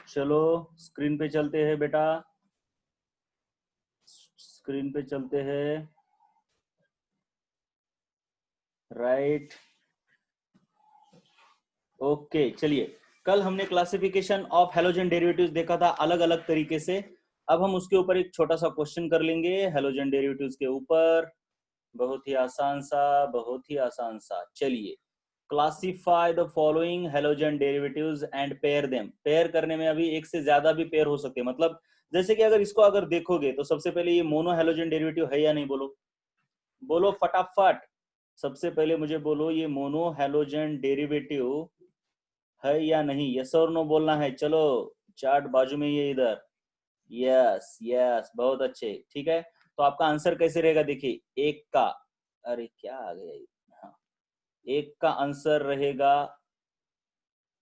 चलो स्क्रीन पे चलते हैं बेटा, स्क्रीन पे चलते हैं। Right, okay. चलिए, कल हमने क्लासिफिकेशन ऑफ हैलोजन डेरिवेटिव्स देखा था अलग अलग तरीके से। अब हम उसके ऊपर एक छोटा सा क्वेश्चन कर लेंगे हैलोजन डेरिवेटिव्स के ऊपर। बहुत ही आसान सा, बहुत ही आसान सा। चलिए, classify the following halogen derivatives and pair them. Pair करने में अभी एक से ज्यादा भी पेयर हो सकते हैं, मतलब जैसे कि अगर इसको अगर देखोगे तो सबसे पहले ये मोनो हैलोजन डेरिवेटिव है या नहीं, बोलो बोलो फटाफट। सबसे पहले मुझे बोलो ये मोनो हैलोजन डेरिवेटिव है या नहीं, यस और नो बोलना है। चलो चार्ट बाजू में ये इधर, यस यस, बहुत अच्छे, ठीक है। तो आपका आंसर कैसे रहेगा, देखिए एक का, अरे क्या आ गया ये, हाँ, एक का आंसर रहेगा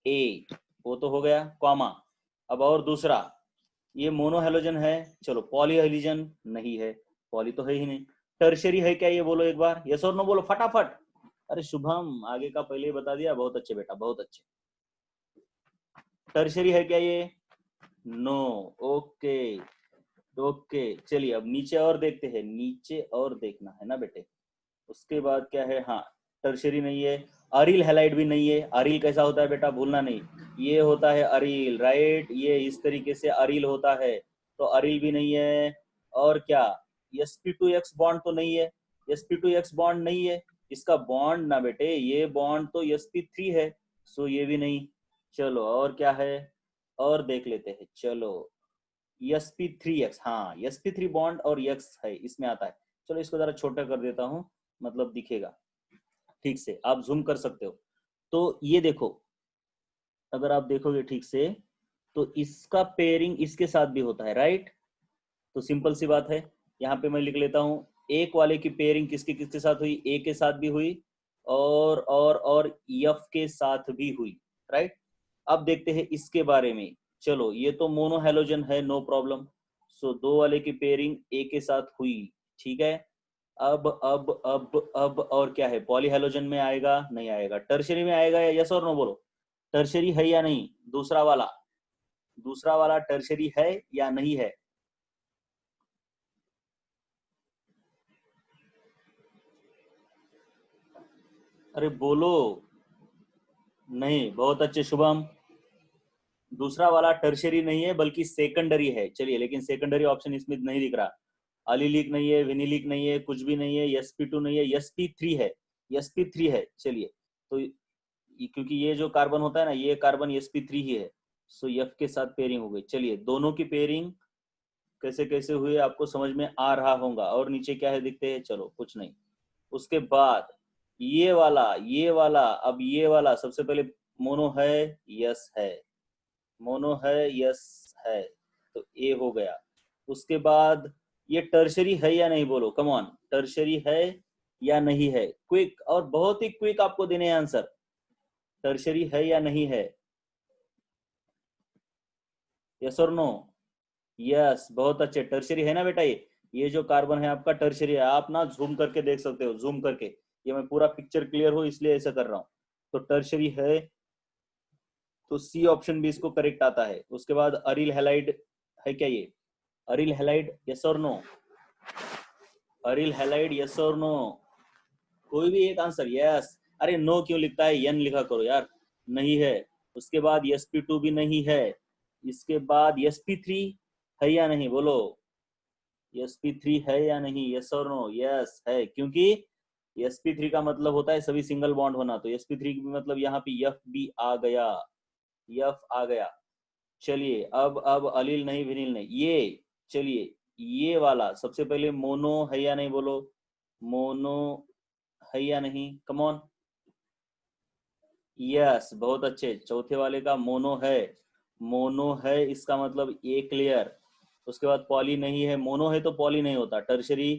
ए, वो तो हो गया, कॉमा। अब और दूसरा, ये मोनो हैलोजन है, चलो पॉली हैलोजन नहीं है, पॉली तो है ही नहीं। टर्शरी है क्या, ये बोलो एक बार, यस और नो बोलो फटाफट। अरे शुभम आगे का पहले ही बता दिया, बहुत अच्छे बेटा, बहुत अच्छे। टर्शरी है क्या ये, नो, ओके ओके। चलिए अब नीचे और देखते हैं, नीचे और देखना है ना बेटे। उसके बाद क्या है, हाँ टर्शरी नहीं है। अरिल हैलाइड भी नहीं है। अरिल कैसा होता है बेटा, भूलना नहीं, ये होता है अरिल, राइट, ये इस तरीके से अरिल होता है, तो अरिल भी नहीं है। और क्या, sp2x बॉन्ड तो नहीं है, sp2x बॉन्ड नहीं है, इसका बॉन्ड ना बेटे, ये बॉन्ड तो sp3 है, सो ये भी नहीं। चलो और क्या है, और देख लेते हैं, चलो sp3x, हाँ sp3 बॉन्ड और x है, इसमें आता है। चलो इसको जरा छोटा कर देता हूँ, मतलब दिखेगा ठीक से, आप जूम कर सकते हो। तो ये देखो, अगर आप देखोगे ठीक से तो इसका पेयरिंग इसके साथ भी होता है, राइट। तो सिंपल सी बात है, यहाँ पे मैं लिख लेता हूँ, एक वाले की पेयरिंग किसके किसके साथ हुई, ए के साथ भी हुई और एफ के साथ भी हुई, राइट। अब देखते हैं इसके बारे में। चलो ये तो मोनो हैलोजन है, नो प्रॉब्लम, सो दो वाले की पेयरिंग ए के साथ हुई, ठीक है। अब और क्या है, पॉली हैलोजन में आएगा नहीं आएगा, टर्शरी में आएगा या यस और नो बोलो, टर्शरी है या नहीं, दूसरा वाला, दूसरा वाला टर्शरी है या नहीं है। अरे बोलो, नहीं, बहुत अच्छे शुभम, दूसरा वाला टर्शरी नहीं है बल्कि सेकेंडरी है। चलिए, लेकिन सेकेंडरी ऑप्शन इसमें नहीं दिख रहा, अलिलिक नहीं है, विनिलिक नहीं है, कुछ भी नहीं है, sp2 नहीं है, sp3 है, sp3 है। चलिए, तो क्योंकि ये जो कार्बन होता है ना, ये कार्बन sp3 ही है, सो एफ के साथ पेयरिंग हो गई। चलिए, दोनों की पेयरिंग कैसे कैसे हुए आपको समझ में आ रहा होगा। और नीचे क्या है दिखते हैं, चलो कुछ नहीं। उसके बाद ये वाला, अब ये वाला सबसे पहले मोनो है, यस है, मोनो है, यस है, तो ए हो गया। उसके बाद ये टर्शरी है या नहीं, बोलो कम ऑन, टर्शरी है या नहीं है, क्विक, और बहुत ही क्विक आपको देने हैं आंसर, टर्शरी है या नहीं है, यस और नो, यस, बहुत अच्छे, टर्शरी है ना बेटा। ये जो कार्बन है आपका टर्शरी है, आप ना जूम करके देख सकते हो, जूम करके, ये मैं पूरा पिक्चर क्लियर हो इसलिए ऐसा कर रहा हूँ। तो टर्शरी है, तो सी ऑप्शन भी इसको करेक्ट आता है। उसके बाद अरिल हैलाइड है क्या ये, अरिल हैलाइड, यस और नो, अरिल हैलाइड, यस और नो, कोई भी एक आंसर, यस। अरे नो क्यों लिखता है, एन लिखा करो यार, नहीं है। उसके बाद sp2 भी नहीं है। इसके बाद sp3 है या नहीं, बोलो sp3 है या नहीं, यस और नो, यस है, क्योंकि sp3 का मतलब होता है सभी सिंगल बॉन्ड होना, तो sp3 मतलब यहाँ पे यफ भी आ गया, यफ आ गया। चलिए, अब अलील नहीं, विनील नहीं, ये, चलिए ये वाला सबसे पहले मोनो है या नहीं, बोलो मोनो है या नहीं, कम ऑन, यस, बहुत अच्छे, चौथे वाले का मोनो है, मोनो है, इसका मतलब ए क्लियर। उसके बाद पॉली नहीं है, मोनो है तो पॉली नहीं होता, टर्शरी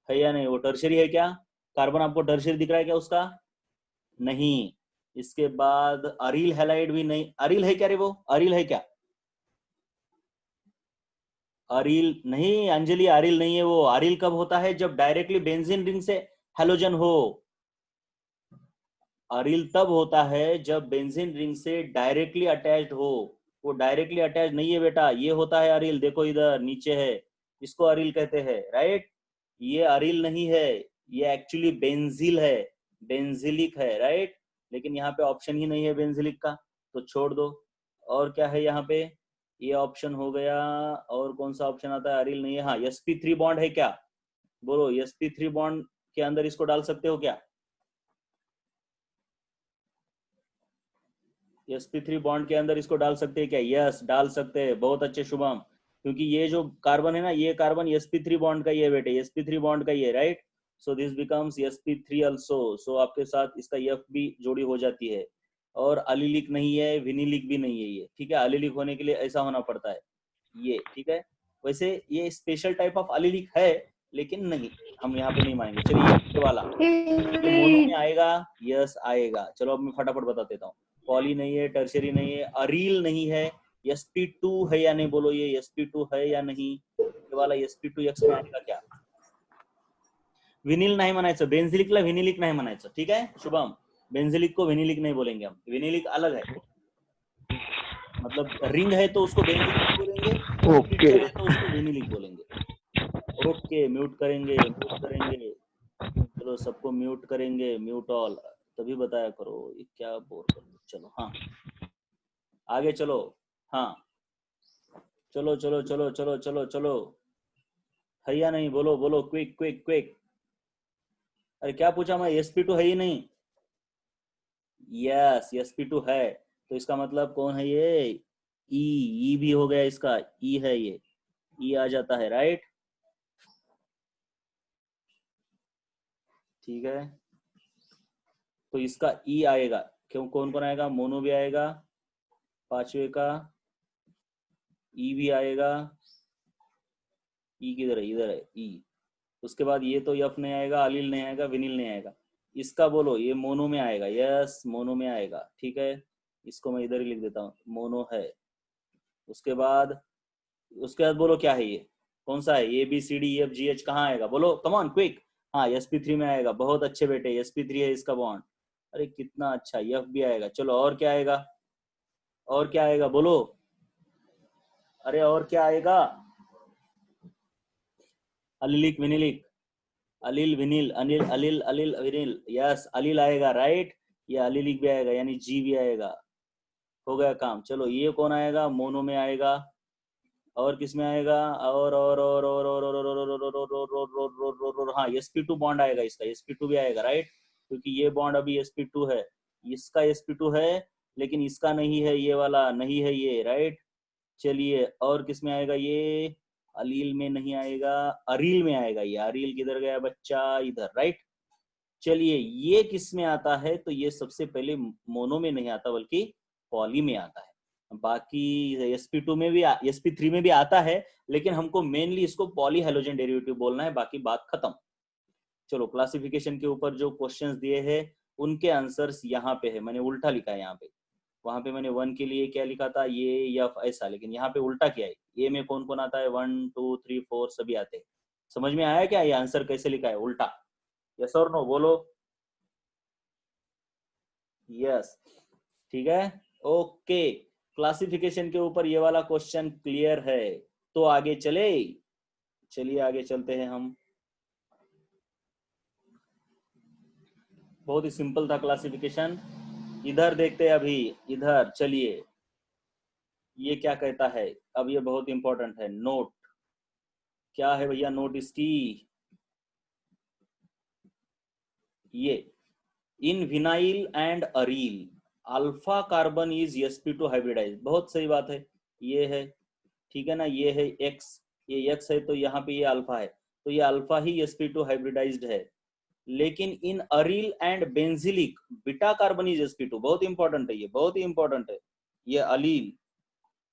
है या नहीं, वो टर्शरी है क्या, कार्बन आपको टर्शरी दिख रहा है क्या उसका, नहीं। इसके बाद अरील हैलाइड भी नहीं, अरील है क्या रे, वो अरील है क्या, अरील नहीं, अंजलि अरील नहीं है, वो अरील कब होता है, जब डायरेक्टली बेंजीन रिंग से हैलोजन हो, अरील तब होता है जब बेंजीन रिंग से डायरेक्टली अटैच्ड हो, वो डायरेक्टली अटैच नहीं है बेटा, ये होता है अरिल, देखो इधर नीचे है, इसको अरिल कहते हैं, राइट। ये अरिल नहीं है, ये एक्चुअली बेंजिल है, बेंजिलिक है, राइट। लेकिन यहाँ पे ऑप्शन ही नहीं है बेंजिलिक का, तो छोड़ दो। और क्या है यहाँ पे, ये ऑप्शन हो गया, और कौन सा ऑप्शन आता है, अरिल नहीं है, हाँ sp3 बॉन्ड है क्या, बोलो sp3 बॉन्ड के अंदर इसको डाल सकते हो क्या, sp3 बॉन्ड के अंदर इसको डाल सकते हैं क्या, यस डाल सकते हैं, बहुत अच्छे शुभम, क्योंकि ये जो कार्बन है ना, ये कार्बन sp3 बॉन्ड का ही है बेटे, sp3 बॉन्ड का ही है, right. So this becomes sp3 also, so आपके साथ इसका F भी जोड़ी हो जाती है। और अलिलिक नहीं है, विनिलिक भी नहीं है ये, ठीक है, अलिलिक होने के लिए ऐसा होना पड़ता है ये, ठीक है। वैसे ये स्पेशल टाइप ऑफ अलिलिक है, लेकिन नहीं, हम यहाँ पे नहीं मानेंगे। चलिए ये वाला, ये मोनो में आएगा, यस आएगा। चलो अब मैं फटाफट बता देता हूँ, पॉली नहीं है, टर्शरी नहीं है, अरील नहीं है, sp2 है या नहीं, बोलो ये sp2 है या नहीं, ये वाला sp2x में आएगा क्या, विनिल नाही म्हणायचं, बेंझिलिकला विनिलिक नाही म्हणायचं, ठीक है शुभम, बेंझिलिक को विनिलिक नहीं बोलेंगे हम, विनिलिक अलग है, मतलब रिंग है तो उसको बेंझिलिक बोलेंगे, ओके है तो उसको विनिलिक बोलेंगे। ओके, म्यूट करेंगे, म्यूट करेंगे, चलो सबको म्यूट करेंगे, म्यूट ऑल, तभी बताया करो, ये क्या बोर कर, चलो हाँ आगे चलो, हाँ चलो चलो चलो चलो चलो चलो, है या नहीं, बोलो बोलो, क्विक क्विक क्विक, अरे क्या पूछा मैं, sp2 है ही नहीं, यस sp2 है, तो इसका मतलब कौन है ये, ई भी हो गया इसका, ई है ये, ई आ जाता है, राइट, ठीक है। तो इसका ई आएगा, क्यों, कौन कौन आएगा, मोनो भी आएगा, पांचवे का ई भी आएगा, ई किधर है, इधर है ई, उसके बाद ये तो यफ नहीं आएगा, अलील नहीं आएगा, विनिल नहीं आएगा, इसका बोलो ये मोनो में आएगा, यस मोनो में आएगा, ठीक है, इसको मैं इधर ही लिख देता हूँ, मोनो है। उसके बाद बोलो क्या है ये, कौन सा है, A B C D F G H, कहाँ आएगा, बोलो कमान क्विक, हाँ sp3 में आएगा, बहुत अच्छे बेटे, sp3 है इसका बॉन्ड, अरे कितना अच्छा, एफ भी आएगा। चलो और क्या आएगा, और क्या आएगा बोलो, अरे और क्या आएगा, अलिलिक विनिलिक, अलिल विनिल, अनिल अलिल अलिल विनिल, यस अलिल आएगा, राइट, ये अलिलिक भी आएगा, यानी जी भी आएगा, हो गया काम। चलो ये कौन आएगा, मोनो में आएगा, और किस में आएगा, और हाँ sp2 बॉन्ड आएगा, इसका sp2 भी आएगा, राइट, क्योंकि ये बॉन्ड अभी sp2 है, इसका sp2 है, लेकिन इसका नहीं है, ये वाला नहीं है ये, राइट। चलिए और किस में आएगा ये, अलील में नहीं आएगा, अरील में आएगा, ये अरील किधर गया बच्चा, इधर, राइट। चलिए ये किस में आता है, तो ये सबसे पहले मोनो में नहीं आता, बल्कि पॉली में आता है, बाकी sp2 में भी sp3 में भी आता है, लेकिन हमको मेनली इसको पॉली हेलोजन डेरिवेटिव बोलना है, बाकी बात खत्म। चलो क्लासिफिकेशन के ऊपर जो क्वेश्चंस दिए हैं उनके आंसर्स यहाँ पे है, मैंने उल्टा लिखा है यहाँ पे, वहां पे मैंने 1 के लिए क्या लिखा था, ये या ऐसा, लेकिन यहाँ पे उल्टा किया है, ये में कौन कौन आता है, 1 2 3 4 सभी आते हैं। समझ में आया क्या, ये आंसर कैसे लिखा है उल्टा, यस और नो बोलो, यस, ठीक है, ओके। क्लासिफिकेशन के ऊपर ये वाला क्वेश्चन क्लियर है, तो आगे चले, चलिए आगे चलते हैं हम, बहुत ही सिंपल था क्लासिफिकेशन। इधर देखते हैं अभी, इधर चलिए, ये क्या कहता है, अब ये बहुत इंपॉर्टेंट है, नोट, क्या है भैया नोट इसकी, ये in vinyl and aryl alpha carbon is sp2 hybridize, बहुत सही बात है, ये है, ठीक है ना, ये है x, ये x है, तो यहाँ पे ये अल्फा है, तो ये अल्फा ही sp2 हाइब्रिडाइज्ड है। लेकिन in aryl and benzylic beta carbon is sp2, बहुत इंपॉर्टेंट है, ये बहुत ही इंपॉर्टेंट है, ये अलील,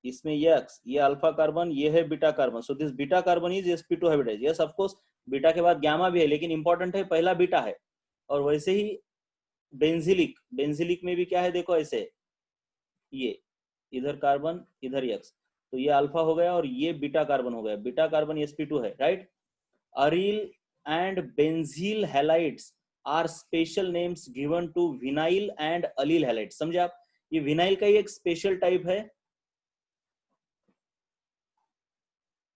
इसमें ये x, ये अल्फा कार्बन, ये है beta carbon, so this beta carbon is sp2 hybridise, yes of course beta के बाद गामा भी है, लेकिन इंपॉर्टेंट है पहला बीटा है। और वैसे ही बेंजिलिक, बेंजिलिक में भी क्या है देखो, ऐसे ये इधर कार्बन इधर एक्स, तो ये अल्फा हो गया और ये बीटा कार्बन हो गया, बीटा कार्बन sp2 है, right. Aryl and benzyl halides are special names given to vinyl and allyl halides, समझे आप, ये विनाइल का ही एक स्पेशल टाइप है,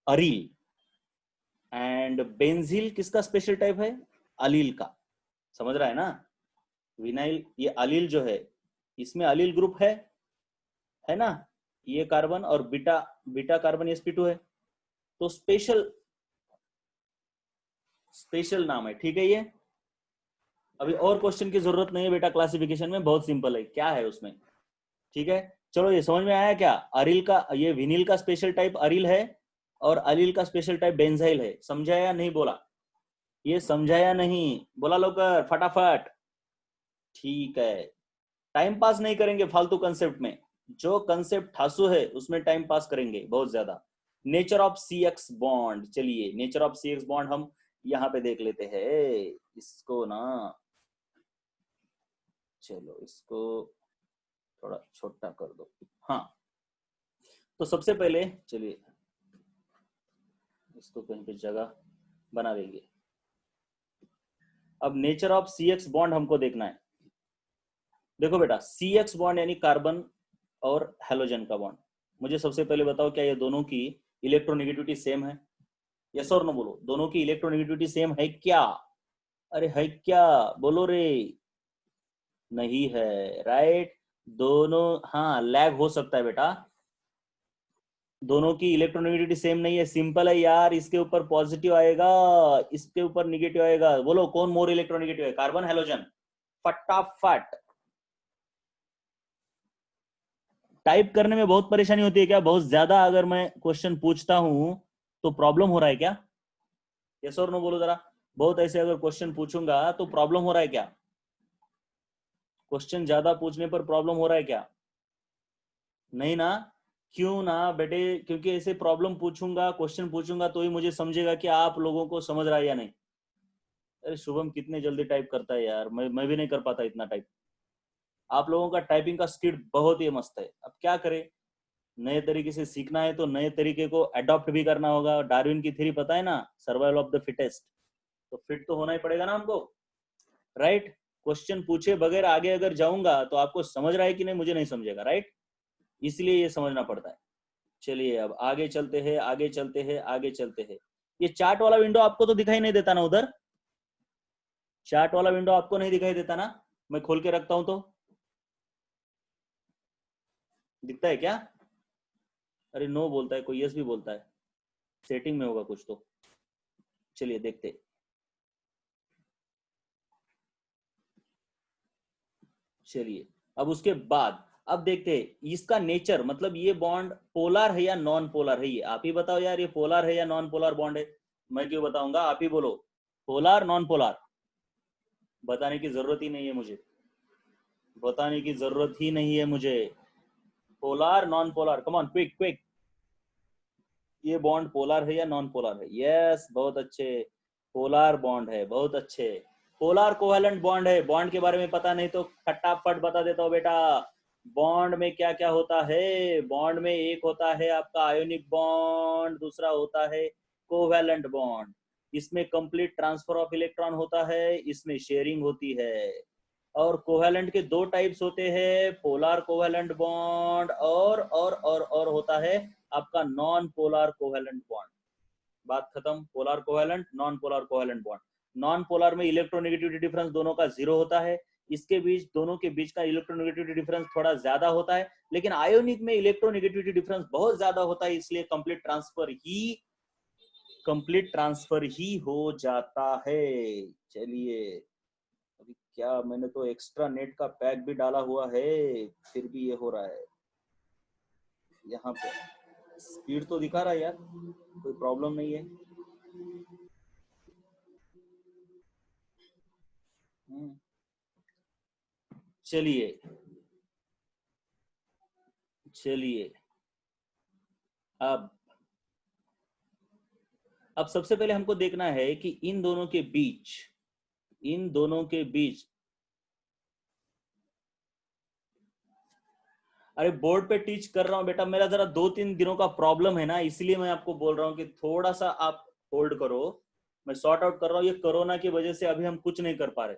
अरील, एंड बेंजील किसका स्पेशल टाइप है? अलील का। समझ रहा है ना? विनाइल, ये अलील जो है इसमें अलील ग्रुप है ना, ये कार्बन और बीटा बीटा कार्बन sp2 है, तो स्पेशल स्पेशल नाम है, ठीक है। ये अभी और क्वेश्चन की जरूरत नहीं है बेटा, क्लासिफिकेशन में बहुत सिंपल है, क्या है उसमें, ठीक है। चलो ये समझ में आया क्या? अरील का, ये विनील का स्पेशल टाइप अरील है और अलील का स्पेशल टाइप बेंजाइल है। समझाया नहीं? बोला ये समझाया नहीं? बोला लोग फटाफट। ठीक है, टाइम पास नहीं करेंगे फालतू कंसेप्ट में, जो कंसेप्ट ठासु है उसमें टाइम पास करेंगे बहुत ज्यादा। Nature of C X bond, चलिए nature of C X bond हम यहाँ पे देख लेते हैं इसको ना। चलो इसको थोड़ा छोटा कर दो। हाँ, तो सबसे पहले चलिए इसको कहीं पे जगह बना देंगे। अब nature of C X bond हमको देखना है। देखो बेटा, सी एक्स बॉन्ड यानी कार्बन और हेलोजन का बॉन्ड। मुझे सबसे पहले बताओ, क्या ये दोनों की इलेक्ट्रोनेगेटिविटी सेम है? यस और नो बोलो, दोनों की इलेक्ट्रोनेगेटिविटी सेम है क्या? अरे है क्या? बोलो रे। नहीं है, राइट। दोनों, हाँ लैग हो सकता है बेटा, दोनों की इलेक्ट्रोनेगेटिविटी सेम नहीं है। सिंपल है यार, इसके ऊपर पॉजिटिव आएगा, इसके ऊपर निगेटिव आएगा। बोलो कौन मोर इलेक्ट्रोनेगेटिव है, कार्बन हेलोजन? फटाफट। टाइप करने में बहुत परेशानी होती है क्या? बहुत ज्यादा अगर मैं क्वेश्चन पूछता हूं तो प्रॉब्लम हो रहा है क्या? यस और नो बोलो जरा। बहुत ऐसे अगर क्वेश्चन पूछूंगा तो प्रॉब्लम हो रहा है क्या? क्वेश्चन ज्यादा पूछने पर प्रॉब्लम हो रहा है क्या? नहीं ना? क्यों ना बेटे? क्योंकि ऐसे प्रॉब्लम पूछूंगा, क्वेश्चन पूछूंगा तो ही मुझे समझेगा कि आप लोगों को समझ रहा है या नहीं। अरे शुभम कितने जल्दी टाइप करता है यार, मैं भी नहीं कर पाता इतना टाइप। आप लोगों का टाइपिंग का स्पीड बहुत ही मस्त है। अब क्या करें, नए तरीके से सीखना है तो नए तरीके को अडॉप्ट भी करना होगा। डार्विन की थ्योरी पता है ना, सर्वाइवल ऑफ द फिटेस्ट, तो फिट तो होना ही पड़ेगा ना हमको, राइट। क्वेश्चन पूछे बगैर आगे अगर जाऊंगा तो आपको समझ रहा है कि नहीं मुझे नहीं समझेगा, राइट। इसलिए ये समझना पड़ता है। चलिए अब आगे चलते हैं, आगे चलते हैं, आगे चलते हैं। ये चार्ट वाला विंडो आपको तो दिखाई नहीं देता ना उधर? चार्ट वाला विंडो आपको नहीं दिखाई देता ना? मैं खोल के रखता हूं तो दिखता है क्या? अरे नो बोलता है कोई, यस भी बोलता है। सेटिंग में होगा कुछ तो। चलिए देखते। चलिए अब उसके बाद अब देखते हैं इसका नेचर, मतलब ये बॉन्ड पोलर है या नॉन पोलर है। ये आप ही बताओ यार, ये पोलर है या नॉन पोलर बॉन्ड है? मैं क्यों बताऊंगा, आप ही बोलो। Polar non polar? बताने की जरूरत ही नहीं है मुझे, बताने की जरूरत ही नहीं है मुझे। Polar non polar, come on quick quick. ये बॉन्ड पोलर है या नॉन पोलर है? यस, बहुत अच्छे, पोलर बॉन्ड है, बहुत अच्छे। पोलर कोवेलेंट बॉन्ड है। बॉन्ड के बारे में पता नहीं तो फटाफट बता देता हूँ बेटा। बॉन्ड में क्या क्या होता है? बॉन्ड में एक होता है आपका आयोनिक बॉन्ड, दूसरा होता है कोवेलेंट बॉन्ड। इसमें कंप्लीट ट्रांसफर ऑफ इलेक्ट्रॉन होता है, इसमें शेयरिंग होती है। और कोवेलेंट के दो टाइप्स होते हैं, पोलर कोवेलेंट बॉन्ड और होता है आपका नॉन पोलर कोवेलेंट बॉन्ड। बात खत्म। Polar covalent, non polar covalent bond. Non polar में इलेक्ट्रोनेगेटिविटी डिफरेंस दोनों का 0 होता है। इसके बीच, दोनों के बीच का इलेक्ट्रोनेगेटिविटी डिफरेंस थोड़ा ज्यादा होता है, लेकिन आयोनिक में इलेक्ट्रोनेगेटिविटी डिफरेंस बहुत ज्यादा होता है, इसलिए कंप्लीट ट्रांसफर ही हो जाता है। चलिए अभी क्या, मैंने तो एक्स्ट्रा नेट का पैक भी डाला हुआ है, फिर भी ये हो रहा है। यहाँ पे स्पीड तो दिखा रहा है यार, कोई प्रॉब्लम नहीं है। चलिए चलिए अब अब सबसे पहले हमको देखना है कि इन दोनों के बीच। अरे बोर्ड पे टीच कर रहा हूँ बेटा, मेरा जरा 2-3 दिनों का प्रॉब्लम है ना, इसलिए मैं आपको बोल रहा हूँ कि थोड़ा सा आप होल्ड करो। मैं सॉर्ट आउट कर रहा हूँ, ये कोरोना की वजह से अभी हम कुछ नहीं कर पा रहे।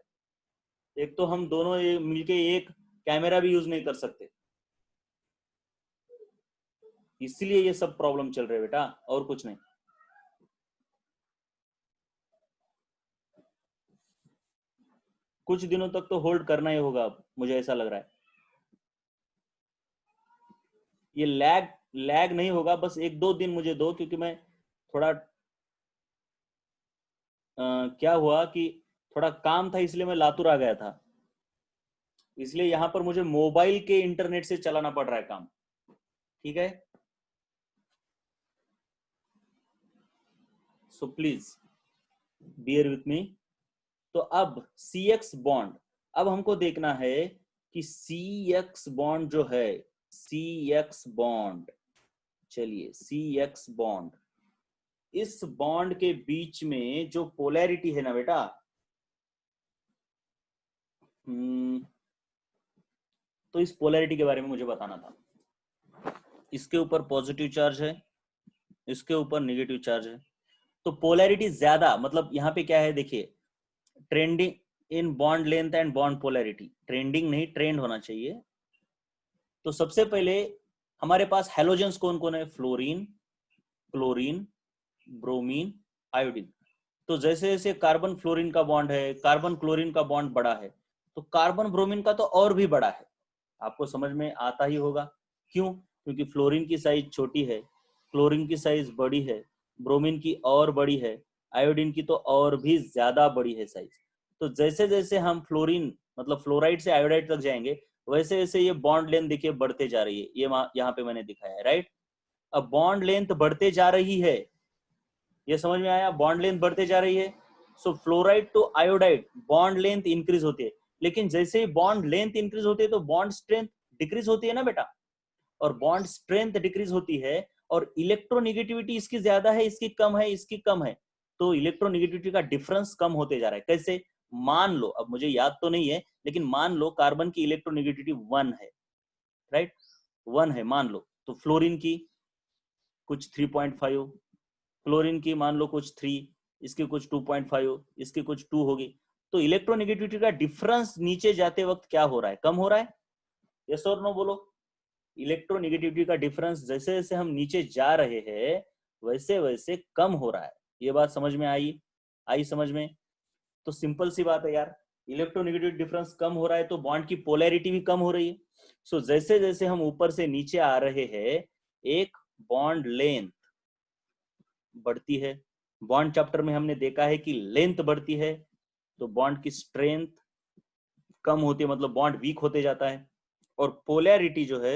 एक तो हम दोनों मिलके एक कैमरा भी यूज नहीं कर सकते, इसलिए ये सब प्रॉब्लम चल रहे बेटा, और कुछ नहीं। कुछ दिनों तक तो होल्ड करना ही होगा, मुझे ऐसा लग रहा है। ये लैग लैग नहीं होगा, बस 1-2 दिन मुझे दो, क्योंकि मैं थोड़ा क्या हुआ कि थोड़ा काम था, इसलिए मैं लातूर आ गया था, इसलिए यहाँ पर मुझे मोबाइल के इंटरनेट से चलाना पड़ रहा है काम। ठीक है, so please bear with me. तो अब CX बॉन्ड, अब हमको देखना है कि CX बॉन्ड जो है, CX बॉन्ड, चलिए CX बॉन्ड, इस बॉन्ड के बीच में जो पोलैरिटी है ना बेटा, तो इस पोलैरिटी के बारे में मुझे बताना था। इसके ऊपर पॉजिटिव चार्ज है, इसके ऊपर नेगेटिव चार्ज है, तो पोलैरिटी ज्यादा, मतलब यहाँ पे क्या है देखिए, trending in bond length and bond polarity, trending नहीं ट्रेंड होना चाहिए। तो सबसे पहले हमारे पास हेलोजेंस कौन कौन है, फ्लोरीन, क्लोरीन, ब्रोमीन, आयोडीन। तो जैसे जैसे कार्बन फ्लोरीन का बॉन्ड है, कार्बन क्लोरीन का बॉन्ड बड़ा है, तो कार्बन ब्रोमीन का तो और भी बड़ा है, आपको समझ में आता ही होगा। क्यों? क्योंकि फ्लोरीन की साइज छोटी है, क्लोरीन की साइज बड़ी है, ब्रोमीन की और बड़ी है, आयोडीन की तो और भी ज्यादा बड़ी है साइज। तो जैसे जैसे हम फ्लोरीन मतलब फ्लोराइड से आयोडाइड तक जाएंगे, वैसे वैसे ये बॉन्ड लेंथ देखिए बढ़ते जा रही है, ये यहाँ पे मैंने दिखाया है, राइट। अब बॉन्ड लेंथ बढ़ते जा रही है, ये समझ में आया, बॉन्ड लेंथ बढ़ते जा रही है। So fluoride to iodide bond length increase होती है, लेकिन जैसे ही बॉन्ड लेंथ इंक्रीज होती है तो बॉन्ड स्ट्रेंथ डिक्रीज होती है ना बेटा, और बॉन्ड स्ट्रेंथ डिक्रीज होती है, और इलेक्ट्रोनिगेटिविटी इसकी ज्यादा है, इसकी कम है, इसकी कम है, तो इलेक्ट्रोनिगेटिविटी का डिफरेंस कम होते जा रहा है। कैसे? मान लो, अब मुझे याद तो नहीं है, लेकिन मान लो कार्बन की इलेक्ट्रोनिगेटिविटी 1 है, राइट, 1 है मान लो, तो फ्लोरीन की कुछ 3.5, क्लोरीन की मान लो कुछ 3, इसकी कुछ 2.5, इसकी कुछ 2 होगी। तो इलेक्ट्रोनिगेटिविटी का डिफरेंस नीचे जाते वक्त क्या हो रहा है, कम हो रहा है, यस और नो बोलो। इलेक्ट्रोनिगेटिविटी का डिफरेंस जैसे जैसे हम नीचे जा रहे हैं, वैसे वैसे कम हो रहा है। ये बात समझ में आई? आई समझ में? तो सिंपल सी बात है यार, इलेक्ट्रोनिगेटिव डिफरेंस कम हो रहा है तो बॉन्ड की पोलैरिटी भी कम हो रही है। सो जैसे जैसे हम ऊपर से नीचे आ रहे हैं, एक बॉन्ड लेंथ बढ़ती है। बॉन्ड चैप्टर में हमने देखा है कि लेंथ बढ़ती है तो बॉन्ड की स्ट्रेंथ कम होती है, मतलब बॉन्ड वीक होते जाता है, और पोलैरिटी जो है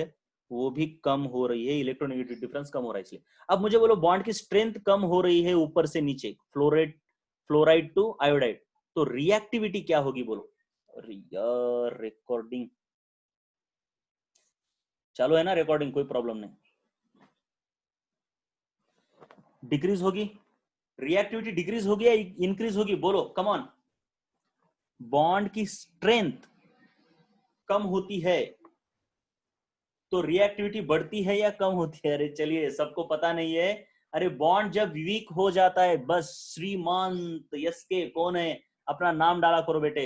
वो भी कम हो रही है, इलेक्ट्रोनेगेटिव डिफरेंस कम हो रहा है इसलिए। अब मुझे बोलो, बॉन्ड की स्ट्रेंथ कम हो रही है ऊपर से नीचे, फ्लोराइड टू आयोडाइड, तो रिएक्टिविटी क्या होगी बोलो। अरे यार, रिकॉर्डिंग चालू है ना, रिकॉर्डिंग, कोई प्रॉब्लम नहीं, डिक्रीज होगी, रिएक्टिविटी डिक्रीज होगी या इंक्रीज होगी, बोलो कम ऑन। बॉन्ड की स्ट्रेंथ कम होती है तो रिएक्टिविटी बढ़ती है या कम होती है? अरे चलिए, सबको पता नहीं है। अरे बॉन्ड जब वीक हो जाता है, बस श्रीमंत यस के कौन है, अपना नाम डाला करो बेटे,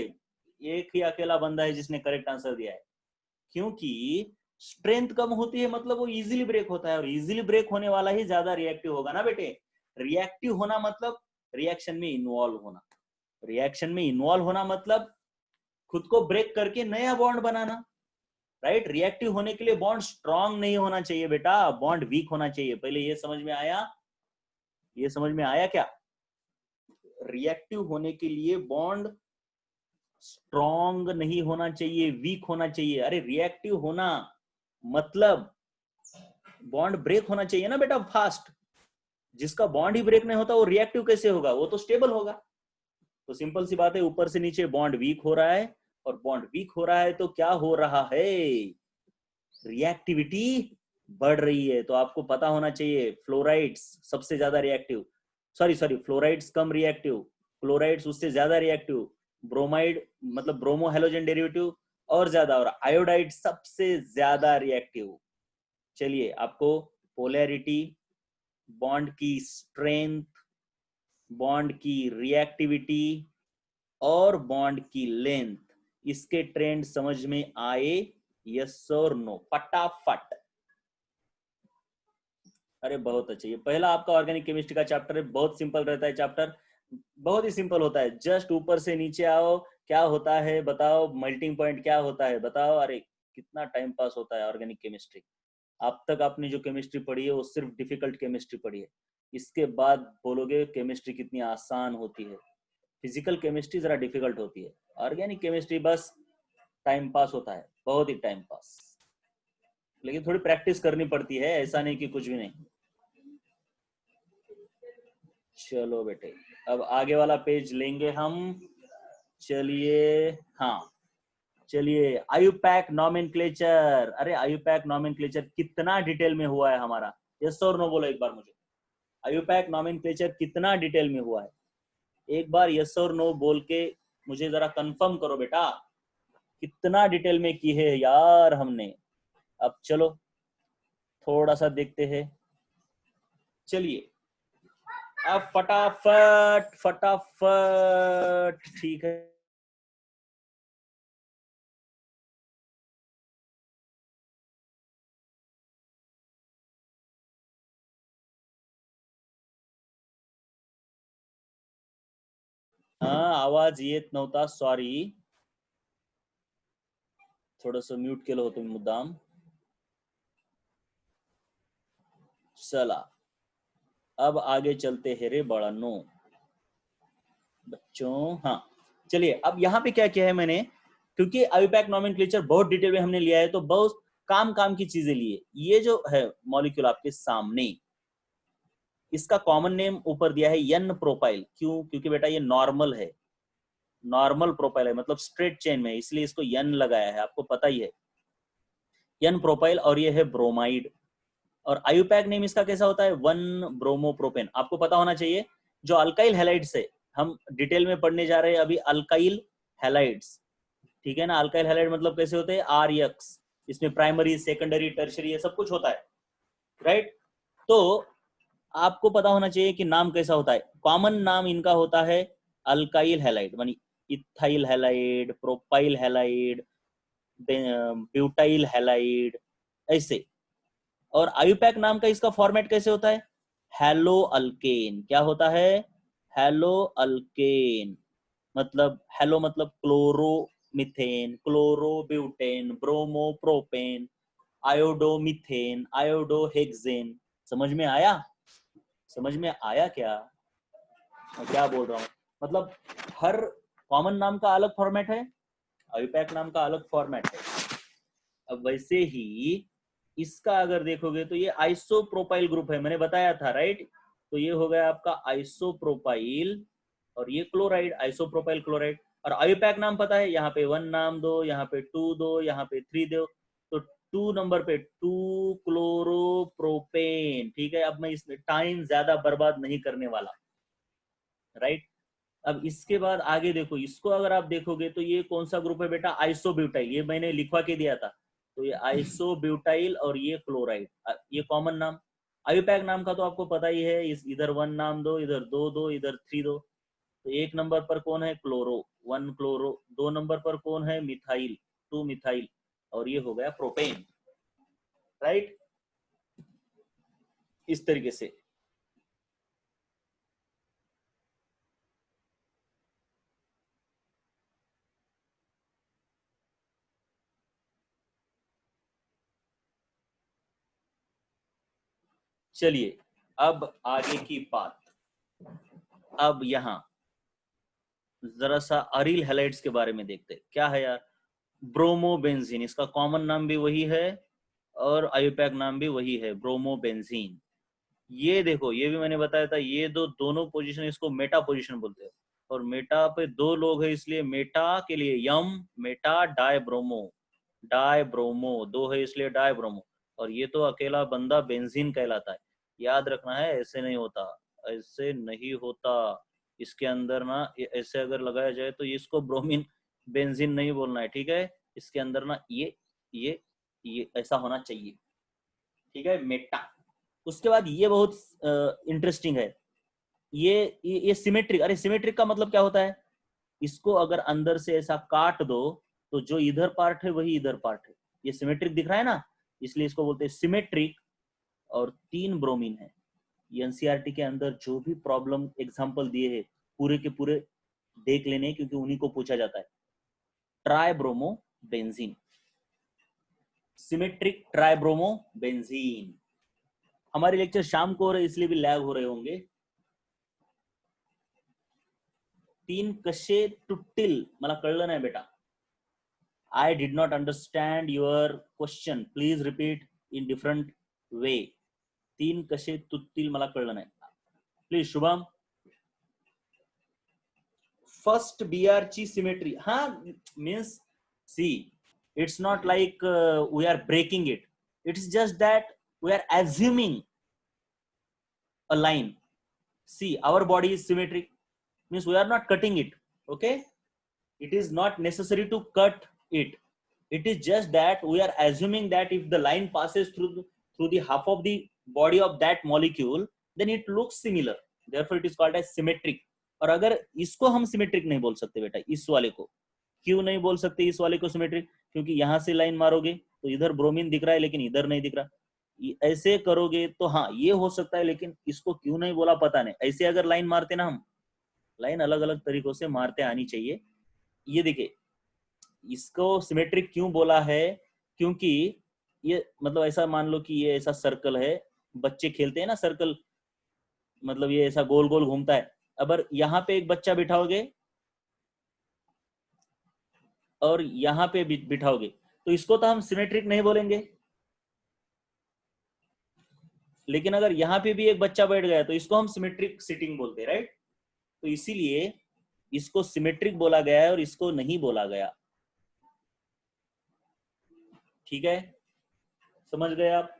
एक ही अकेला बंदा है जिसने करेक्ट आंसर दिया है। क्योंकि स्ट्रेंथ कम होती है मतलब वो इजीली ब्रेक होता है, और इजीली ब्रेक होने वाला ही ज्यादा रिएक्टिव होगा ना बेटे। रिएक्टिव होना मतलब रिएक्शन में इन्वॉल्व होना, रिएक्शन में इन्वॉल्व होना मतलब खुद को ब्रेक करके नया बॉन्ड बनाना, राइट। रिएक्टिव होने के लिए बॉन्ड स्ट्रांग नहीं होना चाहिए बेटा, बॉन्ड वीक होना चाहिए। पहले ये समझ में आया, ये समझ में आया क्या? रिएक्टिव होने के लिए बॉन्ड स्ट्रांग नहीं होना चाहिए, वीक होना चाहिए। अरे रिएक्टिव होना मतलब बॉन्ड ब्रेक होना चाहिए ना बेटा, फास्ट। जिसका बॉन्ड ही ब्रेक नहीं होता वो रिएक्टिव कैसे होगा, वो तो स्टेबल होगा। तो सिंपल सी बात है, ऊपर से नीचे बॉन्ड वीक हो रहा है, और बॉन्ड वीक हो रहा है तो क्या हो रहा है, रिएक्टिविटी बढ़ रही है। तो आपको पता होना चाहिए, फ्लोराइड्स सबसे ज्यादा रिएक्टिव, सॉरी फ्लोराइड्स कम रिएक्टिव, क्लोराइड्स उससे ज्यादा रिएक्टिव, ब्रोमाइड मतलब ब्रोमो हेलोजन डेरिवेटिव और ज्यादा, और आयोडाइड सबसे ज्यादा रिएक्टिव। चलिए, आपको पोलैरिटी, बॉन्ड की स्ट्रेंथ, बॉन्ड की रिएक्टिविटी और बॉन्ड की लेंथ, इसके ट्रेंड समझ में आए, यस और नो, फटाफट। अरे बहुत अच्छे, ये पहला आपका ऑर्गेनिक केमिस्ट्री का चैप्टर है, बहुत सिंपल रहता है चैप्टर, बहुत ही सिंपल होता है, जस्ट ऊपर से नीचे आओ, क्या होता है बताओ, मेल्टिंग पॉइंट क्या होता है बताओ। अरे कितना टाइम पास होता है ऑर्गेनिक केमिस्ट्री। अब तक आपने जो केमिस्ट्री पढ़ी है वो सिर्फ डिफिकल्ट केमिस्ट्री पढ़ी है। इसके बाद बोलोगे केमिस्ट्री कितनी आसान होती है। फिजिकल केमिस्ट्री जरा डिफिकल्ट होती है, ऑर्गेनिक केमिस्ट्री बस टाइम पास होता है, बहुत ही टाइम पास। लेकिन थोड़ी प्रैक्टिस करनी पड़ती है, ऐसा नहीं कि कुछ भी नहीं। चलो बेटे, अब आगे वाला पेज लेंगे हम। चलिए, हाँ चलिए, आयुपैक नॉमेनक्लेचर। अरे आयुपैक नॉमेनक्लेचर कितना डिटेल में हुआ है हमारा, यस और नो बोलो एक बार मुझे। आयुपैक नॉमेनक्लेचर कितना डिटेल में हुआ है, एक बार यस और नो बोल के मुझे जरा कंफर्म करो बेटा, कितना डिटेल में की है यार हमने। अब चलो थोड़ा सा देखते हैं। चलिए अब फटाफट फटाफट, ठीक है। हाँ आवाज येत नव्हता, सॉरी, थोडस म्यूट केलं होतं मी मुद्दाम। चला अब आगे चलते हैं रे बड़ानो बच्चों। हाँ चलिए, अब यहाँ पे क्या किया है मैंने, क्योंकि आयुपैक नॉमेनक्लेचर बहुत डिटेल में हमने लिया है तो बहुत काम काम की चीजें लिए। ये जो है मॉलिक्यूल आपके सामने, इसका कॉमन नेम ऊपर दिया है एन प्रोपाइल। क्यों? क्योंकि बेटा ये नॉर्मल है, नॉर्मल प्रोपाइल है, मतलब स्ट्रेट चेन में, इसलिए इसको एन लगाया है, आपको पता ही है एन प्रोपाइल। और ये है ब्रोमाइड। और आयुपैक नेम इसका कैसा होता है, वन ब्रोमोप्रोपेन। आपको पता होना चाहिए जो अल्काइल हैलाइड्स है, हम डिटेल में पढ़ने जा रहे हैं अभी अल्काइल हैलाइड्स, ठीक है ना। अल्काइल हैलाइड मतलब कैसे होते हैं, आर एक्स, इसमें प्राइमरी सेकेंडरी टर्शरी ये सब कुछ होता है, राइट। तो आपको पता होना चाहिए कि नाम कैसा होता है। कॉमन नाम इनका होता है अल्काइल हैलाइड, मानी ethyl halide, propyl halide, butyl halide, ऐसे। और आयुपैक नाम का इसका फॉर्मेट कैसे होता है, हेलो अल्केन। क्या होता है, हेलो अल्केन। मतलब हेलो मतलब क्लोरोमिथेन, क्लोरोब्यूटेन, ब्रोमोप्रोपेन, आयोडोमिथेन, आयोडोहेक्सेन। समझ में आया, समझ में आया क्या मैं क्या बोल रहा हूँ। मतलब हर कॉमन नाम का अलग फॉर्मेट है, आयुपैक नाम का अलग फॉर्मेट है। अब वैसे ही इसका अगर देखोगे तो ये आइसोप्रोपाइल ग्रुप है, मैंने बताया था, राइट। तो ये हो गया आपका आइसोप्रोपाइल, और ये क्लोराइड, आइसोप्रोपाइल क्लोराइड। और आयुपैक नाम पता है, यहाँ पे 1 नाम दो, यहाँ पे 2 दो, यहाँ पे 3 दो। तो 2 नंबर पे 2 क्लोरोप्रोपेन, ठीक है। अब मैं इसमें टाइम ज्यादा बर्बाद नहीं करने वाला, राइट। अब इसके बाद आगे देखो, इसको अगर आप देखोगे तो ये कौन सा ग्रुप है बेटा, आइसोब्यूटाइल। ये मैंने लिखवा के दिया था, तो ये आइसोब्यूटाइल और ये क्लोराइड, ये कॉमन नाम। आयुपैक नाम का तो आपको पता ही है, इस इधर 1 नाम दो, इधर 2 दो, इधर 3 दो। तो 1 नंबर पर कौन है, क्लोरो, 1 क्लोरो। 2 नंबर पर कौन है, मिथाइल, 2 मिथाइल। और ये हो गया प्रोपेन, राइट, इस तरीके से। चलिए अब आगे की बात, अब यहाँ जरा सा अरिल हैलाइड्स के बारे में देखते हैं। क्या है यार, ब्रोमोबेंजीन, इसका कॉमन नाम भी वही है और आयुपैक नाम भी वही है, ब्रोमोबेंजीन। ये देखो, ये भी मैंने बताया था, ये दोनों पोजीशन इसको मेटा पोजीशन बोलते हैं। और मेटा पे 2 लोग हैं, इसलिए मेटा के लिए यम, meta dibromo, dibromo 2 है इसलिए डाई ब्रोमो। और ये तो अकेला बंदा बेंजीन कहलाता है, याद रखना है, ऐसे नहीं होता, ऐसे नहीं होता। इसके अंदर ना ऐसे अगर लगाया जाए तो इसको ब्रोमीन बेंजीन नहीं बोलना है, ठीक है। इसके अंदर ना ये ऐसा होना चाहिए, ठीक है, मेटा। उसके बाद ये बहुत इंटरेस्टिंग है, ये सिमेट्रिक। अरे सिमेट्रिक का मतलब क्या होता है, इसको अगर अंदर से ऐसा काट दो तो जो इधर पार्ट है वही इधर पार्ट है, ये सिमेट्रिक दिख रहा है ना, इसलिए इसको बोलते हैं सिमेट्रिक। और 3 ब्रोमीन है। ये एनसीईआरटी के अंदर जो भी प्रॉब्लम एग्जांपल दिए हैं पूरे के पूरे देख लेने, क्योंकि उन्हीं को पूछा जाता है। Tribromo benzene, symmetric tribromo benzene. हमारे लेक्चर शाम को हो रहे इसलिए भी लैग हो रहे होंगे। तीन कसे तुट्टिल मला कळलं नाही बेटा. I did not understand your question. Please repeat in different way. तीन कसे तुत्तील मला कळलं नाही. Please शुभम. First BR ची symmetry. हा means see, it's not like we are breaking it. It's just that we are assuming a line. See, our body is symmetric. Means we are not cutting it. Okay? It is not necessary to cut it. It is just that we are assuming that if the line passes through the half of the body of that molecule, then it looks similar. Therefore, it is called as symmetric. और अगर इसको हम symmetric नहीं बोल सकते बेटा, इस वाले को क्यों नहीं बोल सकते इस वाले को सिमेट्रिक? क्योंकि यहाँ से लाइन मारोगे तो इधर ब्रोमीन दिख रहा है लेकिन इधर नहीं दिख रहा। ऐसे करोगे तो हाँ ये हो सकता है, लेकिन इसको क्यों नहीं बोला पता नहीं। ऐसे अगर लाइन मारते ना हम, लाइन अलग अलग तरीकों से मारते आनी चाहिए। ये देखिए, इसको सिमेट्रिक क्यों बोला है? क्योंकि ये मतलब ऐसा मान लो कि ये ऐसा सर्कल है, बच्चे खेलते हैं ना सर्कल, मतलब ये ऐसा गोल गोल घूमता है। अगर यहाँ पे एक बच्चा बिठाओगे और यहाँ पे बिठाओगे तो इसको तो हम सिमेट्रिक नहीं बोलेंगे, लेकिन अगर यहाँ पे भी एक बच्चा बैठ गया तो इसको हम सिमेट्रिक सिटिंग बोलते हैं, राइट? तो इसीलिए इसको सिमेट्रिक बोला गया है और इसको नहीं बोला गया। ठीक है, समझ गए आप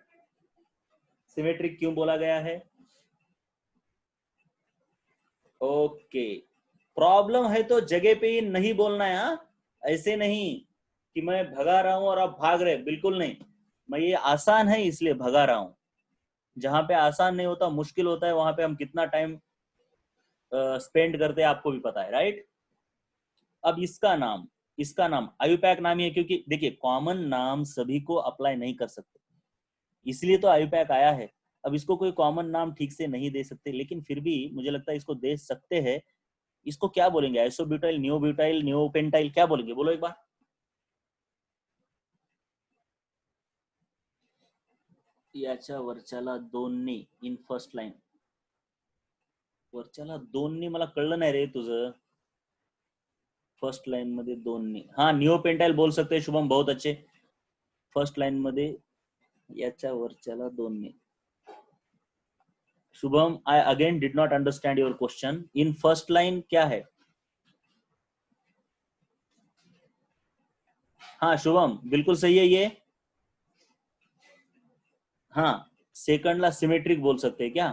सिमेट्रिक क्यों बोला गया है? ओके, प्रॉब्लम है तो जगह पे ही नहीं बोलना है। हाँ, ऐसे नहीं कि मैं भगा रहा हूं और आप भाग रहे, बिल्कुल नहीं। मैं ये आसान है इसलिए भगा रहा हूं। जहां पे आसान नहीं होता, मुश्किल होता है, वहां पे हम कितना टाइम स्पेंड करते हैं आपको भी पता है, राइट? अब इसका नाम आयुपैक नाम ही है, क्योंकि देखिए कॉमन नाम सभी को अप्लाई नहीं कर सकते, इसलिए तो आयुपैक आया है। अब इसको कोई कॉमन नाम ठीक से नहीं दे सकते, लेकिन फिर भी मुझे लगता है इसको दे सकते हैं। इसको क्या बोलेंगे? आइसोब्यूटाइल, नियोब्यूटाइल, नियोपेंटाइल, क्या बोलेंगे? बोलो एक बार। याच्या वरच्याला दोन्ही इन फर्स्ट लाइन, वरच्याला दोन्ही मला कळलं नाही रे तुझं। फर्स्ट लाइन मध्ये दोन्ही, हाँ नियोपेंटाइल बोल सकते हैं शुभम, बहुत अच्छे। फर्स्ट लाइन मध्ये याच्या वरच्याला दोन्ही। Shubham, I again did not understand your question. In first line क्या है? हाँ शुभम, बिल्कुल सही है ये। हाँ, सेकंडला सिमेट्रिक बोल सकते हैं क्या?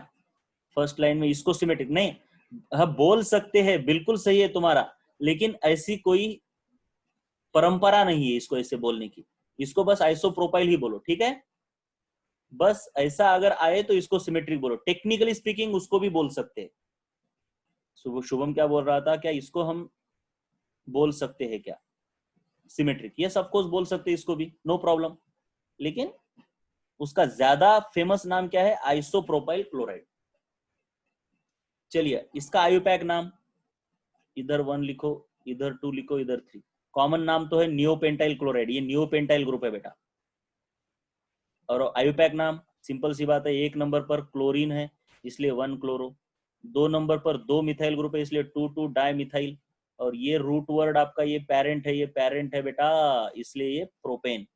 फर्स्ट लाइन में इसको सिमेट्रिक नहीं, हाँ बोल सकते हैं, बिल्कुल सही है तुम्हारा, लेकिन ऐसी कोई परंपरा नहीं है इसको ऐसे बोलने की। इसको बस आइसोप्रोपाइल ही बोलो, ठीक है? बस ऐसा अगर आए तो इसको सिमेट्रिक बोलो। टेक्निकली स्पीकिंग उसको भी बोल सकते हैं। शुभम क्या बोल रहा था, क्या इसको हम बोल सकते हैं क्या सिमेट्रिक? ये सब कुछ बोल सकते हैं इसको भी, नो प्रॉब्लम, लेकिन उसका ज्यादा फेमस नाम क्या है? Isopropyl chloride. चलिए, इसका आयुपैक नाम इधर 1 लिखो, इधर 2 लिखो, इधर 3। कॉमन नाम तो है नियोपेंटाइल क्लोराइड, ये नियोपेंटाइल ग्रुप है बेटा। और आयुपैक नाम सिंपल सी बात है, 1 नंबर पर क्लोरीन है इसलिए 1 क्लोरो, 2 नंबर पर 2 मिथाइल ग्रुप है इसलिए 2 डाई मिथाइल, और ये रूट वर्ड आपका ये पेरेंट है, ये पेरेंट है बेटा, इसलिए ये प्रोपेन।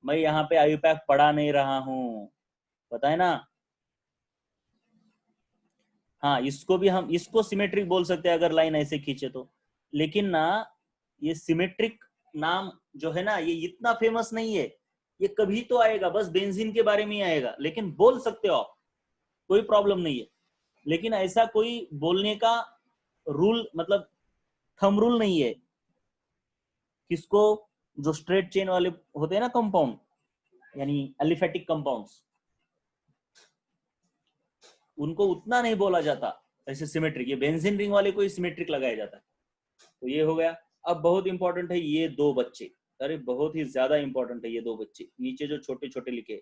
मैं यहाँ पे आयुपैक पढ़ा नहीं रहा हूँ, पता है ना? हाँ, इसको भी हम इसको सिमेट्रिक बोल सकते हैं अगर लाइन ऐसे खींचे तो, लेकिन ना ये सिमेट्रिक नाम जो है ना ये इतना फेमस नहीं है। ये कभी तो आएगा, बस बेंजीन के बारे में ही आएगा, लेकिन बोल सकते हो आप, कोई प्रॉब्लम नहीं है। लेकिन ऐसा कोई बोलने का रूल मतलब थंब रूल नहीं है। किसको? जो स्ट्रेट चेन वाले होते हैं ना कंपाउंड, यानी एलिफेटिक कंपाउंड्स, उनको उतना नहीं बोला जाता ऐसे सिमेट्रिक। ये बेंजीन रिंग वाले को ही सिमेट्रिक लगाया जाता है। तो ये हो गया। अब बहुत इंपॉर्टेंट है ये 2 बच्चे, अरे बहुत ही ज्यादा इंपॉर्टेंट है ये 2 बच्चे, नीचे जो छोटे छोटे लिखे।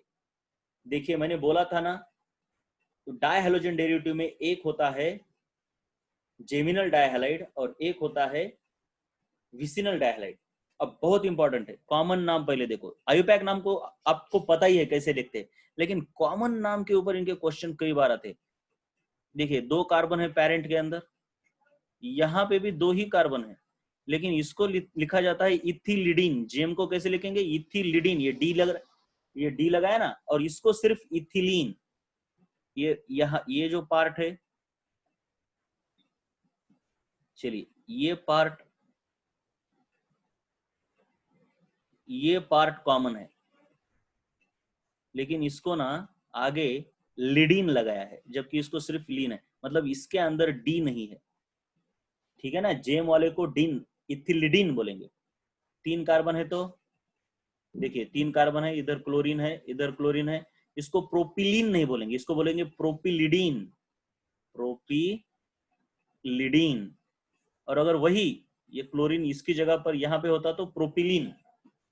देखिए मैंने बोला था ना, तो डाई हेलोजन डेरिवेटिव में एक होता है जेमिनल डाइहैलाइड और एक होता है विसिनल डाइहैलाइड। अब बहुत इंपॉर्टेंट है, कॉमन नाम पहले देखो। आयुपैक नाम को आपको पता ही है कैसे लिखते हैं, लेकिन कॉमन नाम के ऊपर इनके क्वेश्चन कई बार आते हैं। देखिए 2 कार्बन है पेरेंट के अंदर, यहाँ पे भी 2 ही कार्बन है, लेकिन इसको लिखा जाता है इथिलिडीन। जेम को कैसे लिखेंगे? इथिलिडीन। ये डी लगा है ना, और इसको सिर्फ इथिलीन। ये यहाँ ये जो पार्ट है, चलिए ये पार्ट कॉमन है, लेकिन इसको ना आगे लिडीन लगाया है, जबकि इसको सिर्फ लीन है, मतलब इसके अंदर डी नहीं है। ठीक है ना, जेम वाले को डीन इथिलिडीन बोलेंगे। 3 कार्बन है तो देखिए 3 कार्बन है, इधर क्लोरीन है, इधर क्लोरीन है, इसको प्रोपिलीन नहीं बोलेंगे, इसको बोलेंगे प्रोपिलिडीन। प्रोपिलिडीन। और अगर वही ये क्लोरीन इसकी जगह पर यहाँ पे होता तो प्रोपिलीन।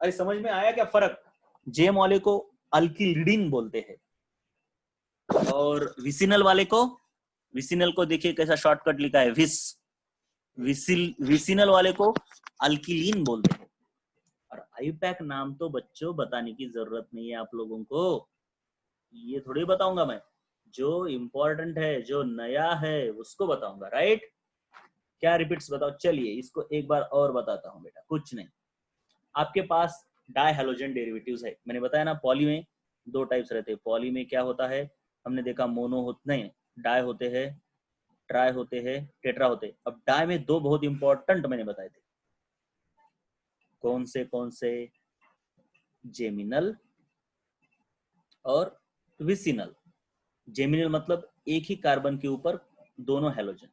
अरे समझ में आया क्या फर्क? जेम वाले को अल्किलिडीन बोलते हैं, और विसिनल वाले को, विसिनल को देखिए कैसा शॉर्टकट लिखा है, विसिनल वाले को अल्किलीन बोलते हैं। और आयुपैक नाम तो बच्चों बताने की जरूरत नहीं है आप लोगों को, ये थोड़ी बताऊंगा मैं। जो इंपॉर्टेंट है, जो नया है, उसको बताऊंगा, राइट? क्या रिपीट्स बताओ? चलिए इसको एक बार और बताता हूं बेटा। कुछ नहीं, आपके पास डाइहैलोजन डेरिवेटिव्स है, मैंने बताया ना। पॉली में 2 टाइप्स रहते हैं। पॉली में क्या होता है, हमने देखा मोनो होते नहीं, डाई होते हैं, ट्राई होते हैं, टेट्रा होते हैं। अब डाई में 2 बहुत इंपॉर्टेंट मैंने बताए थे। कौन से? जेमिनल और विसिनल। जेमिनल मतलब एक ही कार्बन के ऊपर दोनों हैलोजन,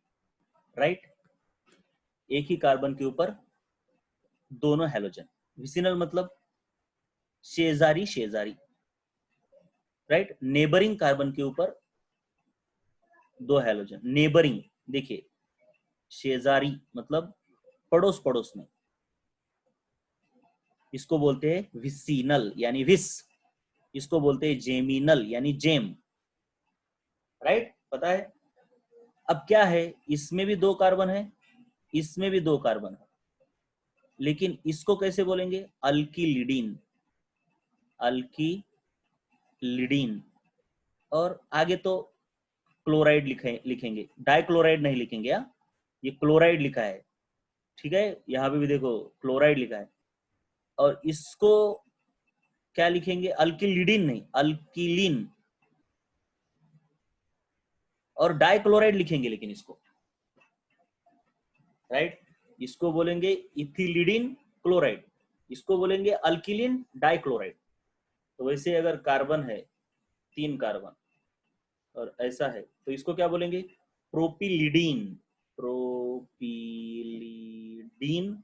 राइट? एक ही कार्बन के ऊपर दोनों हैलोजन। विसिनल मतलब शेजारी शेजारी, राइट? नेबरिंग कार्बन के ऊपर 2 हैलोजन। नेबरिंग देखिए, शेजारी मतलब पड़ोस पड़ोस में, इसको बोलते हैं विसिनल यानी विस। इसको बोलते हैं जेमिनल यानी जेम, राइट? पता है? अब क्या है, इसमें भी 2 कार्बन है, इसमें भी 2 कार्बन है, लेकिन इसको कैसे बोलेंगे? अल्किलिडीन। अल्किलिडीन। और आगे तो क्लोराइड लिखेंगे, डाइक्लोराइड नहीं लिखेंगे। ये क्लोराइड लिखा है, ठीक है? यहाँ पे भी देखो क्लोराइड लिखा है। और इसको क्या लिखेंगे? अल्किलिडीन नहीं, अल्किलीन। और डाइक्लोराइड लिखेंगे, लेकिन इसको, राइट? इसको बोलेंगे इथिलिडीन क्लोराइड, इसको बोलेंगे अल्किलीन डाइक्लोराइड। तो वैसे अगर कार्बन है 3 कार्बन और ऐसा है, तो इसको क्या बोलेंगे? प्रोपिलिडीन। प्रोपिलिडीन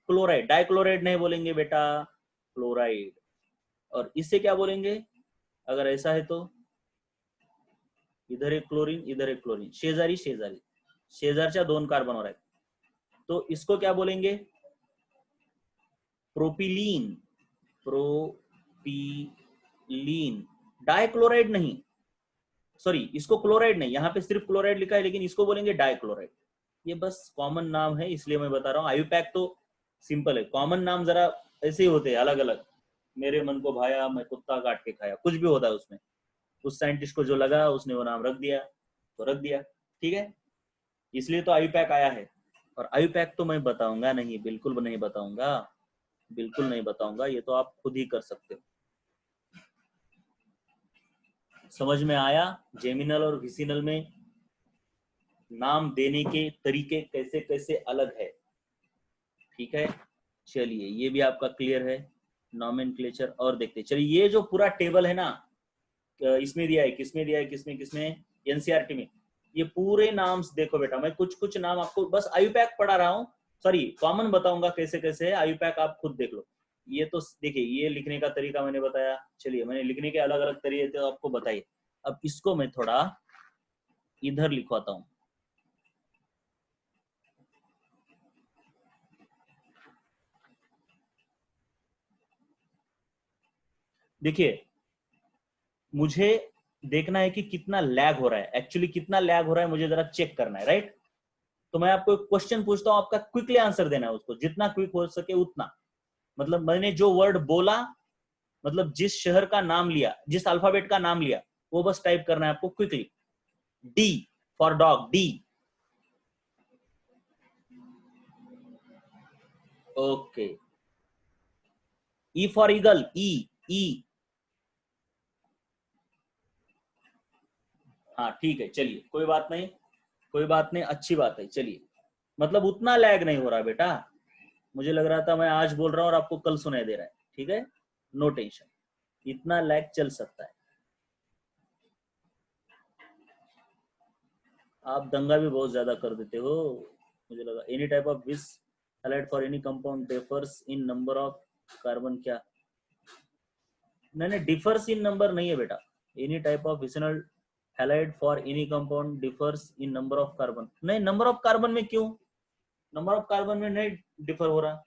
क्लोराइड। डाइक्लोराइड नहीं बोलेंगे बेटा, क्लोराइड। और इससे क्या बोलेंगे अगर ऐसा है तो? इधर एक क्लोरीन, इधर एक क्लोरीन, शेजारी शेजारी, शेजारच्या 2 कार्बन हो रहा है, तो इसको क्या बोलेंगे? प्रोपिलीन। प्रोपिलीन। डाइक्लोराइड नहीं, सॉरी, इसको क्लोराइड नहीं, यहाँ पे सिर्फ क्लोराइड लिखा है, लेकिन इसको बोलेंगे डाइक्लोराइड। ये बस कॉमन नाम है, इसलिए मैं बता रहा हूँ। आयुपैक तो सिंपल है, कॉमन नाम जरा ऐसे ही होते हैं, अलग अलग। मेरे मन को भाया, मैं कुत्ता काट के खाया, कुछ भी होता है उसमें। उस साइंटिस्ट को जो लगा उसने वो नाम रख दिया, तो रख दिया, ठीक है? इसलिए तो आयुपैक आया है। और आयुपैक तो मैं बताऊंगा नहीं, बिल्कुल नहीं बताऊंगा, बिल्कुल नहीं बताऊंगा, ये तो आप खुद ही कर सकते हो। समझ में आया? जेमिनल और विसिनल में नाम देने के तरीके कैसे कैसे अलग है, ठीक है? चलिए ये भी आपका क्लियर है, नॉमेनक्लेचर। और देखते चलिए, ये जो पूरा टेबल है ना, इसमें दिया है, किसमें दिया है, किसमें किसमें? एनसीईआरटी में। ये पूरे नाम देखो बेटा, मैं कुछ कुछ नाम आपको बस आयुपैक पढ़ा रहा हूँ, सॉरी कॉमन बताऊंगा कैसे कैसे है। आयुपैक आप खुद देख लो। ये तो देखिए, ये लिखने का तरीका मैंने बताया। चलिए, मैंने लिखने के अलग अलग तरीके तो आपको बताइए। अब इसको मैं थोड़ा इधर लिखवाता हूँ। देखिए, मुझे देखना है कि कितना लैग हो रहा है, एक्चुअली कितना लैग हो रहा है मुझे जरा चेक करना है, राइट? तो मैं आपको एक क्वेश्चन पूछता हूँ, आपका क्विकली आंसर देना है उसको, जितना क्विक हो सके उतना। मतलब मैंने जो वर्ड बोला, मतलब जिस शहर का नाम लिया, जिस अल्फाबेट का नाम लिया, वो बस टाइप करना है आपको quickly. D for dog, D. Okay. E for eagle, E, E. हाँ ठीक है, चलिए कोई बात नहीं, कोई बात नहीं, अच्छी बात है। चलिए, मतलब उतना लैग नहीं हो रहा बेटा। मुझे लग रहा था मैं आज बोल रहा हूँ और आपको कल सुनाई दे रहा है। ठीक है, नो टेंशन, इतना लैग चल सकता है। आप दंगा भी बहुत ज्यादा कर देते हो, मुझे लगा। एनी टाइप ऑफ विस halide for any compound differs in number of carbon, क्या? नहीं नहीं, डिफर्स इन नंबर नहीं है बेटा। Any type of vicinal halide for any compound differs in number of carbon, नहीं, नंबर ऑफ कार्बन में क्यों? नंबर ऑफ कार्बन में नहीं डिफर हो रहा।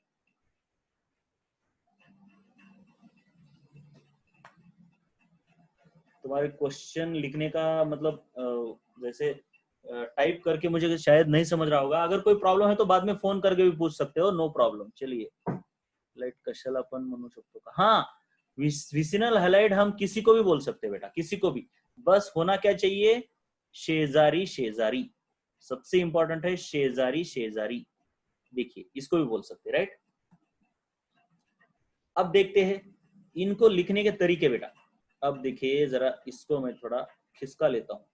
तुम्हारे क्वेश्चन लिखने का मतलब जैसे टाइप करके मुझे शायद नहीं समझ रहा होगा। अगर कोई प्रॉब्लम है तो बाद में फोन करके भी पूछ सकते हो, नो प्रॉब्लम। चलिए, लाइट कशाला पण म्हणू शकतो का? हाँ, विसिनल हैलाइड हम किसी को भी बोल सकते हैं बेटा, किसी को भी। बस होना क्या चाहिए? शेजारी शेजारी, सबसे इंपॉर्टेंट है शेजारी शेजारी। देखिए, इसको भी बोल सकते हैं, राइट। अब देखते हैं इनको लिखने के तरीके बेटा। अब देखिए जरा, इसको मैं थोड़ा खिसका लेता हूं।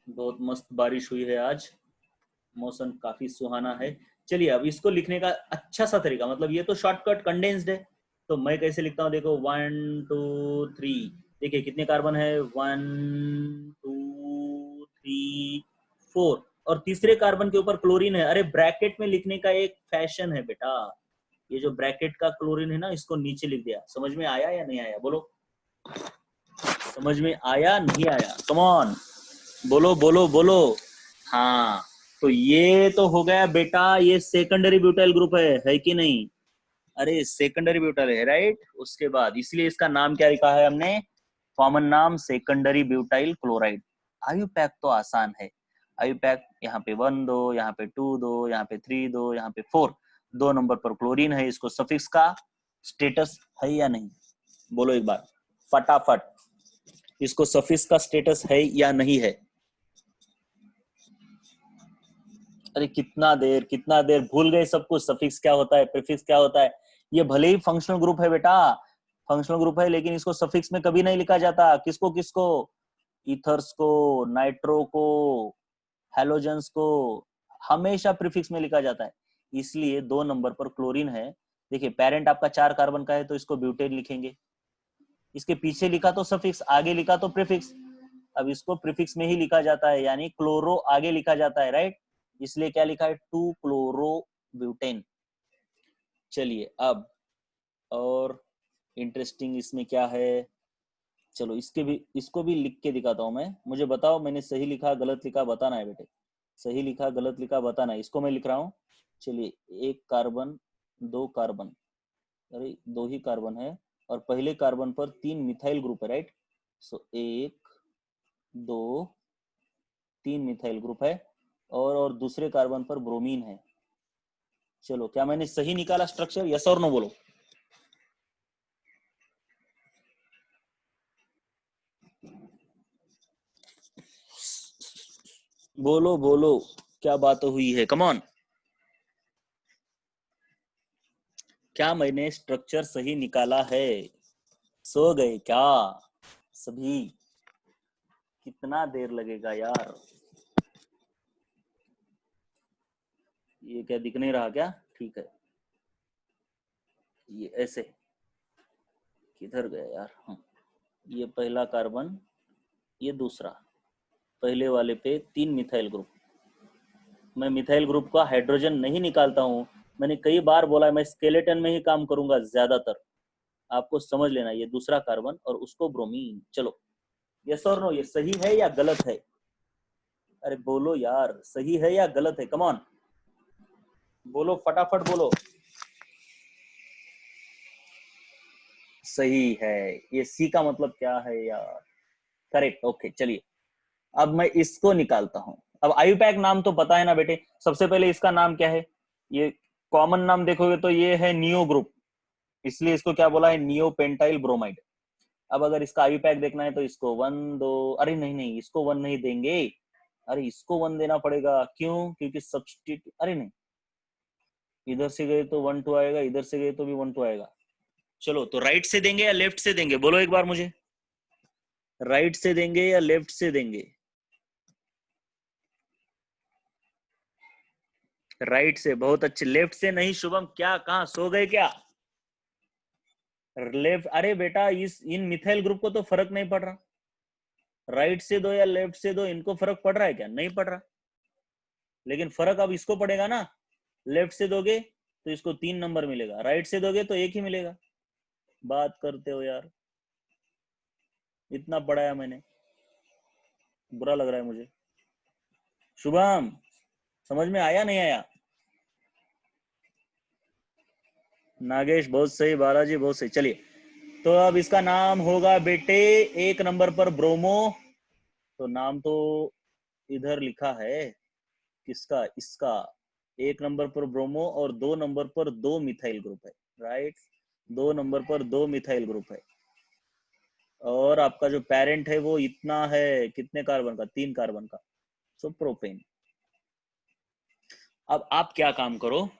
बहुत मस्त बारिश हुई है आज, मौसम काफी सुहाना है। चलिए, अब इसको लिखने का अच्छा सा तरीका, मतलब ये तो शॉर्टकट कंडेंस्ड है, तो मैं कैसे लिखता हूँ? देखो, 1 2 3। देखिए कितने कार्बन है? 1 2 3 4। और तीसरे कार्बन के ऊपर क्लोरीन है। अरे ब्रैकेट में लिखने का एक फैशन है बेटा, ये जो ब्रैकेट का क्लोरीन है ना, इसको नीचे लिख दिया। समझ में आया या नहीं आया? बोलो, समझ में आया नहीं आया? कम ऑन, बोलो बोलो बोलो। हाँ, तो ये तो हो गया बेटा, ये सेकेंडरी ब्यूटाइल ग्रुप है कि नहीं? अरे सेकेंडरी ब्यूटाइल है, राइट। उसके बाद इसलिए इसका नाम क्या लिखा है हमने? कॉमन नाम सेकेंडरी ब्यूटाइल क्लोराइड। आयु पैक तो आसान है। आयु पैक, यहाँ पे 1 दो, यहाँ पे 2 दो, यहाँ पे 3 दो, यहाँ पे 4। 2 नंबर पर क्लोरीन है। इसको सफिक्स का स्टेटस है या नहीं? बोलो एक बार फटाफट, इसको सफिक्स का स्टेटस है या नहीं है? अरे कितना देर, कितना देर, भूल गए सब कुछ। सफिक्स क्या होता है, प्रीफिक्स क्या होता है? ये भले ही फंक्शनल ग्रुप है बेटा, फंक्शनल ग्रुप है, लेकिन इसको सफिक्स में कभी नहीं लिखा जाता। किसको किसको? ईथर्स को, नाइट्रो को, हैलोजेंस को, हमेशा प्रीफिक्स में लिखा जाता है। इसलिए 2 नंबर पर क्लोरीन है। देखिए, पेरेंट आपका 4 कार्बन का है तो इसको ब्यूटेन लिखेंगे। इसके पीछे लिखा तो सफिक्स, आगे लिखा तो प्रीफिक्स। अब इसको प्रीफिक्स में ही लिखा जाता है, यानी क्लोरो आगे लिखा जाता है, राइट। इसलिए क्या लिखा है? 2 क्लोरो ब्यूटेन। चलिए, अब और इंटरेस्टिंग इसमें क्या है? चलो, इसको भी लिख के दिखाता हूं मैं। मुझे बताओ, मैंने सही लिखा गलत लिखा बताना है बेटे। सही लिखा गलत लिखा बताना है। इसको मैं लिख रहा हूँ। चलिए, 1 कार्बन, 2 कार्बन, अरे 2 ही कार्बन है, और पहले कार्बन पर 3 मिथाइल ग्रुप है, राइट। सो 1 2 3 मिथाइल ग्रुप है, और दूसरे कार्बन पर ब्रोमीन है। चलो, क्या मैंने सही निकाला स्ट्रक्चर? यस और नो बोलो। बोलो बोलो, क्या बात हुई है? कम ऑन, क्या मैंने स्ट्रक्चर सही निकाला है? सो गए क्या सभी? कितना देर लगेगा यार? ये क्या दिख नहीं रहा क्या? ठीक है, ये ऐसे किधर गया यार? ये पहला कार्बन, ये दूसरा। पहले वाले पे 3 मिथाइल ग्रुप। मैं मिथाइल ग्रुप का हाइड्रोजन नहीं निकालता हूँ। मैंने कई बार बोला, मैं स्केलेटन में ही काम करूंगा ज्यादातर। आपको समझ लेना, ये दूसरा कार्बन और उसको ब्रोमीन। चलो, यस और नो, ये सही है या गलत है? अरे बोलो यार, सही है या गलत है? कम ऑन, बोलो फटाफट बोलो। सही है। ये सी का मतलब क्या है यार? करेक्ट। ओके चलिए, अब मैं इसको निकालता हूं। अब आयुपैक नाम तो पता है ना बेटे। सबसे पहले इसका नाम क्या है? ये कॉमन नाम देखोगे तो ये है नियो ग्रुप, इसलिए इसको क्या बोला है? Neo pentyl bromide. अब अगर इसका आयुपैक देखना है तो इसको 1 2, अरे नहीं नहीं, इसको 1 नहीं देंगे। अरे इसको 1 देना पड़ेगा, क्यों? क्योंकि सब्स्टिट्यूट, अरे नहीं, इधर से गए तो 1 2 आएगा, इधर से गए तो भी 1 2 आएगा। चलो तो राइट से देंगे या लेफ्ट से देंगे? बोलो एक बार मुझे, राइट से देंगे या लेफ्ट से देंगे? राइट से, बहुत अच्छे। लेफ्ट से नहीं शुभम, क्या कहाँ सो गए क्या? लेफ्ट? अरे बेटा इस इन मिथाइल ग्रुप को तो फर्क नहीं पड़ रहा, राइट से दो या लेफ्ट से दो, इनको फर्क पड़ रहा है क्या? नहीं पड़ रहा। लेकिन फर्क अब इसको पड़ेगा ना, लेफ्ट से दोगे तो इसको 3 नंबर मिलेगा, राइट से दोगे तो 1 ही मिलेगा। बात करते हो यार, इतना पढ़ाया मैंने, बुरा लग रहा है मुझे। शुभम समझ में आया नहीं आया? नागेश बहुत सही, बालाजी बहुत सही। चलिए तो अब इसका नाम होगा बेटे 1 नंबर पर ब्रोमो। तो नाम तो इधर लिखा है किसका? इसका। 1 नंबर पर ब्रोमो और 2 नंबर पर 2 मिथाइल ग्रुप है, राइट? 2 नंबर पर 2 मिथाइल ग्रुप है। और आपका जो पेरेंट है वो इतना है, कितने कार्बन का? 3 कार्बन का, सो प्रोपेन। अब आप क्या काम करो,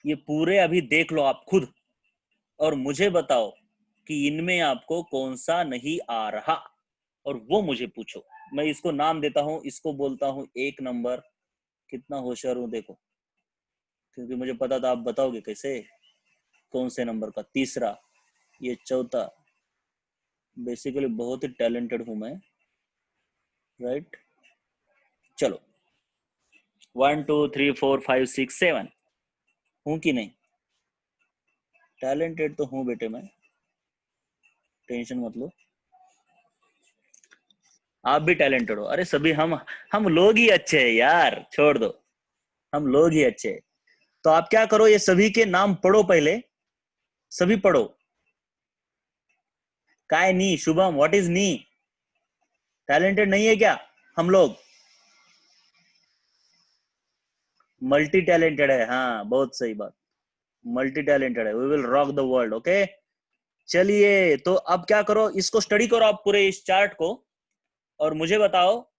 ये पूरे अभी देख लो आप खुद, और मुझे बताओ कि इनमें आपको कौन सा नहीं आ रहा, और वो मुझे पूछो। मैं इसको नाम देता हूं, इसको बोलता हूं 1 नंबर। कितना होशियार हूं देखो, क्योंकि मुझे पता था आप बताओगे कैसे, कौन से नंबर का। तीसरा, ये चौथा। बेसिकली बहुत ही टैलेंटेड हूं मैं, राइट? चलो 1 2 3 4 5 6 7, हूं कि नहीं? टैलेंटेड तो हूं बेटे मैं, टेंशन मत लो। आप भी टैलेंटेड हो, अरे सभी हम लोग ही अच्छे हैं यार, छोड़ दो, हम लोग ही अच्छे हैं। तो आप क्या करो, ये सभी के नाम पढ़ो पहले, सभी पढ़ो। काय नी? Shubham what is knee? Talented नहीं है क्या हम लोग? मल्टी टैलेंटेड है, हाँ बहुत सही बात, मल्टी टैलेंटेड है। We will rock the world, okay. चलिए तो अब क्या करो, इसको स्टडी करो आप पूरे इस चार्ट को, और मुझे बताओ,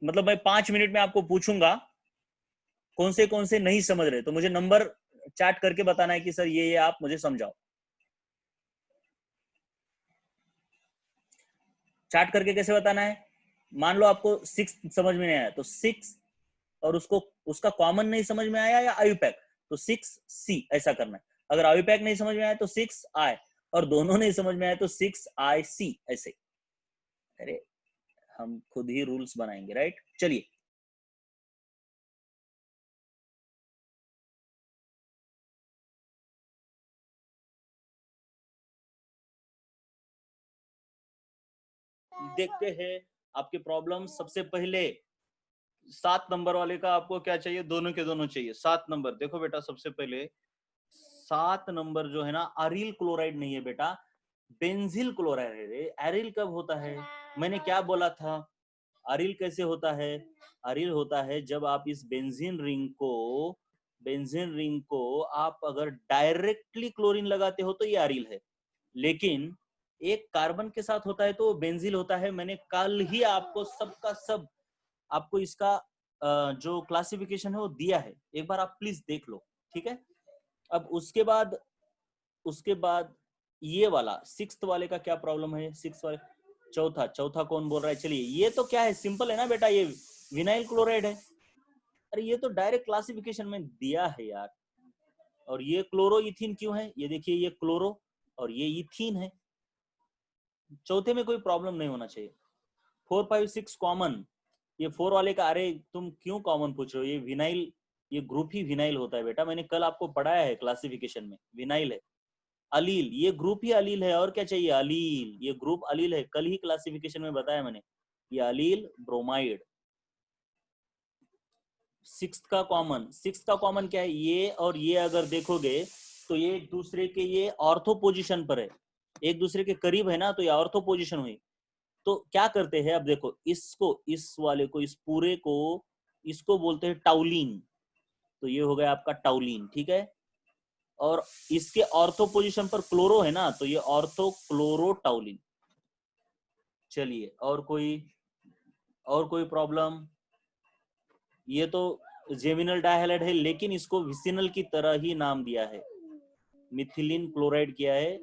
मतलब मैं 5 मिनट में आपको पूछूंगा कौन से नहीं समझ रहे, तो मुझे नंबर चार्ट करके बताना है कि सर ये आप मुझे समझाओ। चार्ट करके कैसे बताना है? मान लो आपको 6 समझ में नहीं आया तो 6, और उसको उसका कॉमन नहीं समझ में आया या आयुपैक, तो 6C ऐसा करना है। अगर आयुपैक नहीं समझ में आया तो 6I, और दोनों नहीं समझ में आया तो 6IC ऐसे। अरे हम खुद ही रूल्स बनाएंगे, राइट? चलिए देखते हैं आपके प्रॉब्लम। सबसे पहले 7 नंबर वाले का आपको क्या चाहिए? दोनों के दोनों चाहिए। 7 नंबर देखो बेटा, सबसे पहले 7 नंबर जो है ना, अरिल क्लोराइड नहीं है बेटा, बेंजिल क्लोराइड है। एरिल कब होता है? मैंने क्या बोला था? अरिल कैसे होता है? अरिल होता है जब आप इस बेंजीन रिंग को आप अगर डायरेक्टली क्लोरीन लगाते हो तो ये अरिल है, लेकिन एक कार्बन के साथ होता है तो बेंजील होता है। मैंने कल ही आपको सबका सब आपको इसका जो क्लासिफिकेशन है वो दिया है, एक बार आप प्लीज देख लो, ठीक है? अब उसके बाद ये वाला 6th वाले का क्या प्रॉब्लम है? 6th वाले, चौथा चौथा कौन बोल रहा है? चलिए ये तो क्या है, सिंपल है ना बेटा, ये विनाइल क्लोराइड है। अरे ये तो डायरेक्ट क्लासिफिकेशन में दिया है यार। और ये क्लोरो इथिन क्यों है? ये देखिए, ये क्लोरो और ये इथिन है। चौथे में कोई प्रॉब्लम नहीं होना चाहिए। 4 5 6 कॉमन, ये 4 वाले का, अरे तुम क्यों कॉमन पूछ रहे हो? ये विनाइल, ये ग्रुप ही विनाइल होता है बेटा, मैंने कल आपको पढ़ाया है क्लासिफिकेशन में, विनाइल है। अलील, ये ग्रुप ही अलील है, और क्या चाहिए? अलील, ये ग्रुप अलील है, कल ही क्लासिफिकेशन में बताया मैंने, ये अलील ब्रोमाइड। 6th का कॉमन क्या है? ये और ये अगर देखोगे तो ये एक दूसरे के ये ऑर्थो पोजीशन पर है, एक दूसरे के करीब है ना, तो ये ऑर्थो पोजीशन हुई। तो क्या करते हैं, अब देखो इसको, इस वाले को, इस पूरे को, इसको बोलते हैं टाउलिन। तो ये हो गया आपका टाउलिन, ठीक है। और इसके ऑर्थो पोजीशन पर क्लोरो है ना, तो ये ऑर्थो क्लोरो टाउलिन। चलिए और कोई प्रॉब्लम? ये तो जेमिनल डायहाइलाइड है, लेकिन इसको विसिनल की तरह ही नाम दिया है, मिथिलीन क्लोराइड किया है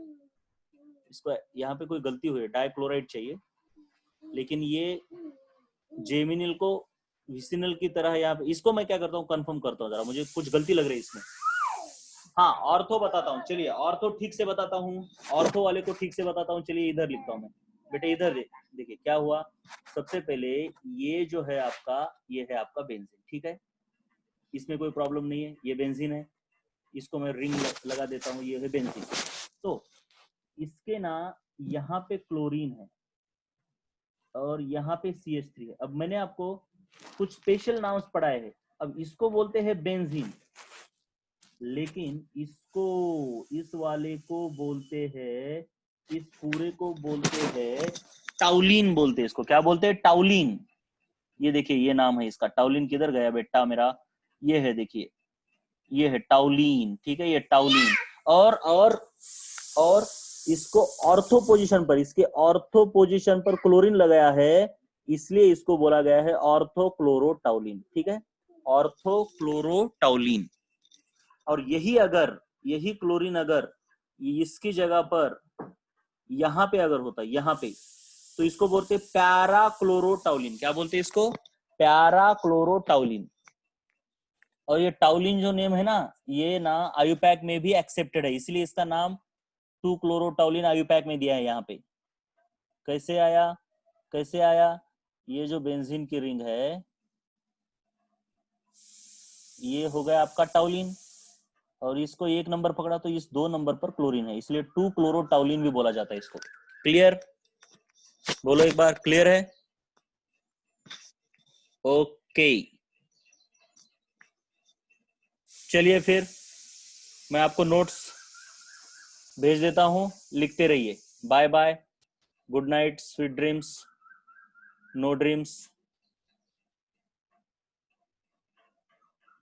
इसको। यहाँ पे कोई गलती हुई है, डाइक्लोराइड चाहिए, लेकिन ये जेमिनल को विसिनल की तरह यहाँ पे। इसको मैं क्या करता हूँ, कंफर्म करता हूँ जरा, मुझे कुछ गलती लग रही है इसमें। हाँ, ऑर्थो बताता हूँ, चलिए ऑर्थो ठीक से बताता हूँ, ऑर्थो वाले को ठीक से बताता हूँ। चलिए इधर लिखता हूँ मैं, बेटे इधर देखिए क्या हुआ। सबसे पहले ये जो है आपका, ये है आपका बेंजीन, ठीक है, इसमें कोई प्रॉब्लम नहीं है, ये बेंजीन है। इसको मैं रिंग लगा देता हूँ, ये है बेंजीन। तो इसके ना यहाँ पे क्लोरीन है और यहाँ पे CH3 है। अब मैंने आपको कुछ स्पेशल नाउन्स पढ़ाए हैं। अब इसको बोलते हैं बेंजीन, लेकिन इसको, इस वाले को बोलते हैं, इस पूरे को बोलते हैं टाउलिन बोलते हैं। इसको क्या बोलते हैं, टाउलिन। ये देखिए ये नाम है इसका, टाउलिन किधर गया बेटा मेरा, ये है देखिए, ये है टाउलिन, ठीक है, ये टाउलिन। और इसको ऑर्थो पोजीशन पर, इसके ऑर्थो पोजीशन पर क्लोरीन लगाया है, इसलिए इसको बोला गया है ऑर्थो क्लोरोटाउलिन, ठीक है, ऑर्थो क्लोरोटाउलिन। और यही क्लोरीन अगर इसकी जगह पर यहां पे अगर होता, यहां पे, तो इसको बोलते पैरा क्लोरोटाउलिन। क्या बोलते हैं इसको, पैरा क्लोरोटाउलिन। और ये टाउलिन जो नेम है ना, ये ना आयुपैक में भी एक्सेप्टेड है, इसलिए इसका नाम 2 क्लोरोटाउलिन आयुपैक में दिया है यहाँ पे। कैसे आया, ये जो बेंजीन की रिंग है, ये हो गया आपका टाउलिन, और इसको 1 नंबर पकड़ा तो इस 2 नंबर पर क्लोरीन है, इसलिए 2 क्लोरोटाउलिन भी बोला जाता है इसको। क्लियर, बोलो एक बार, क्लियर है? ओके, चलिए फिर मैं आपको नोट्स भेज देता हूं, लिखते रहिए। Bye bye, good night, sweet dreams, no dreams.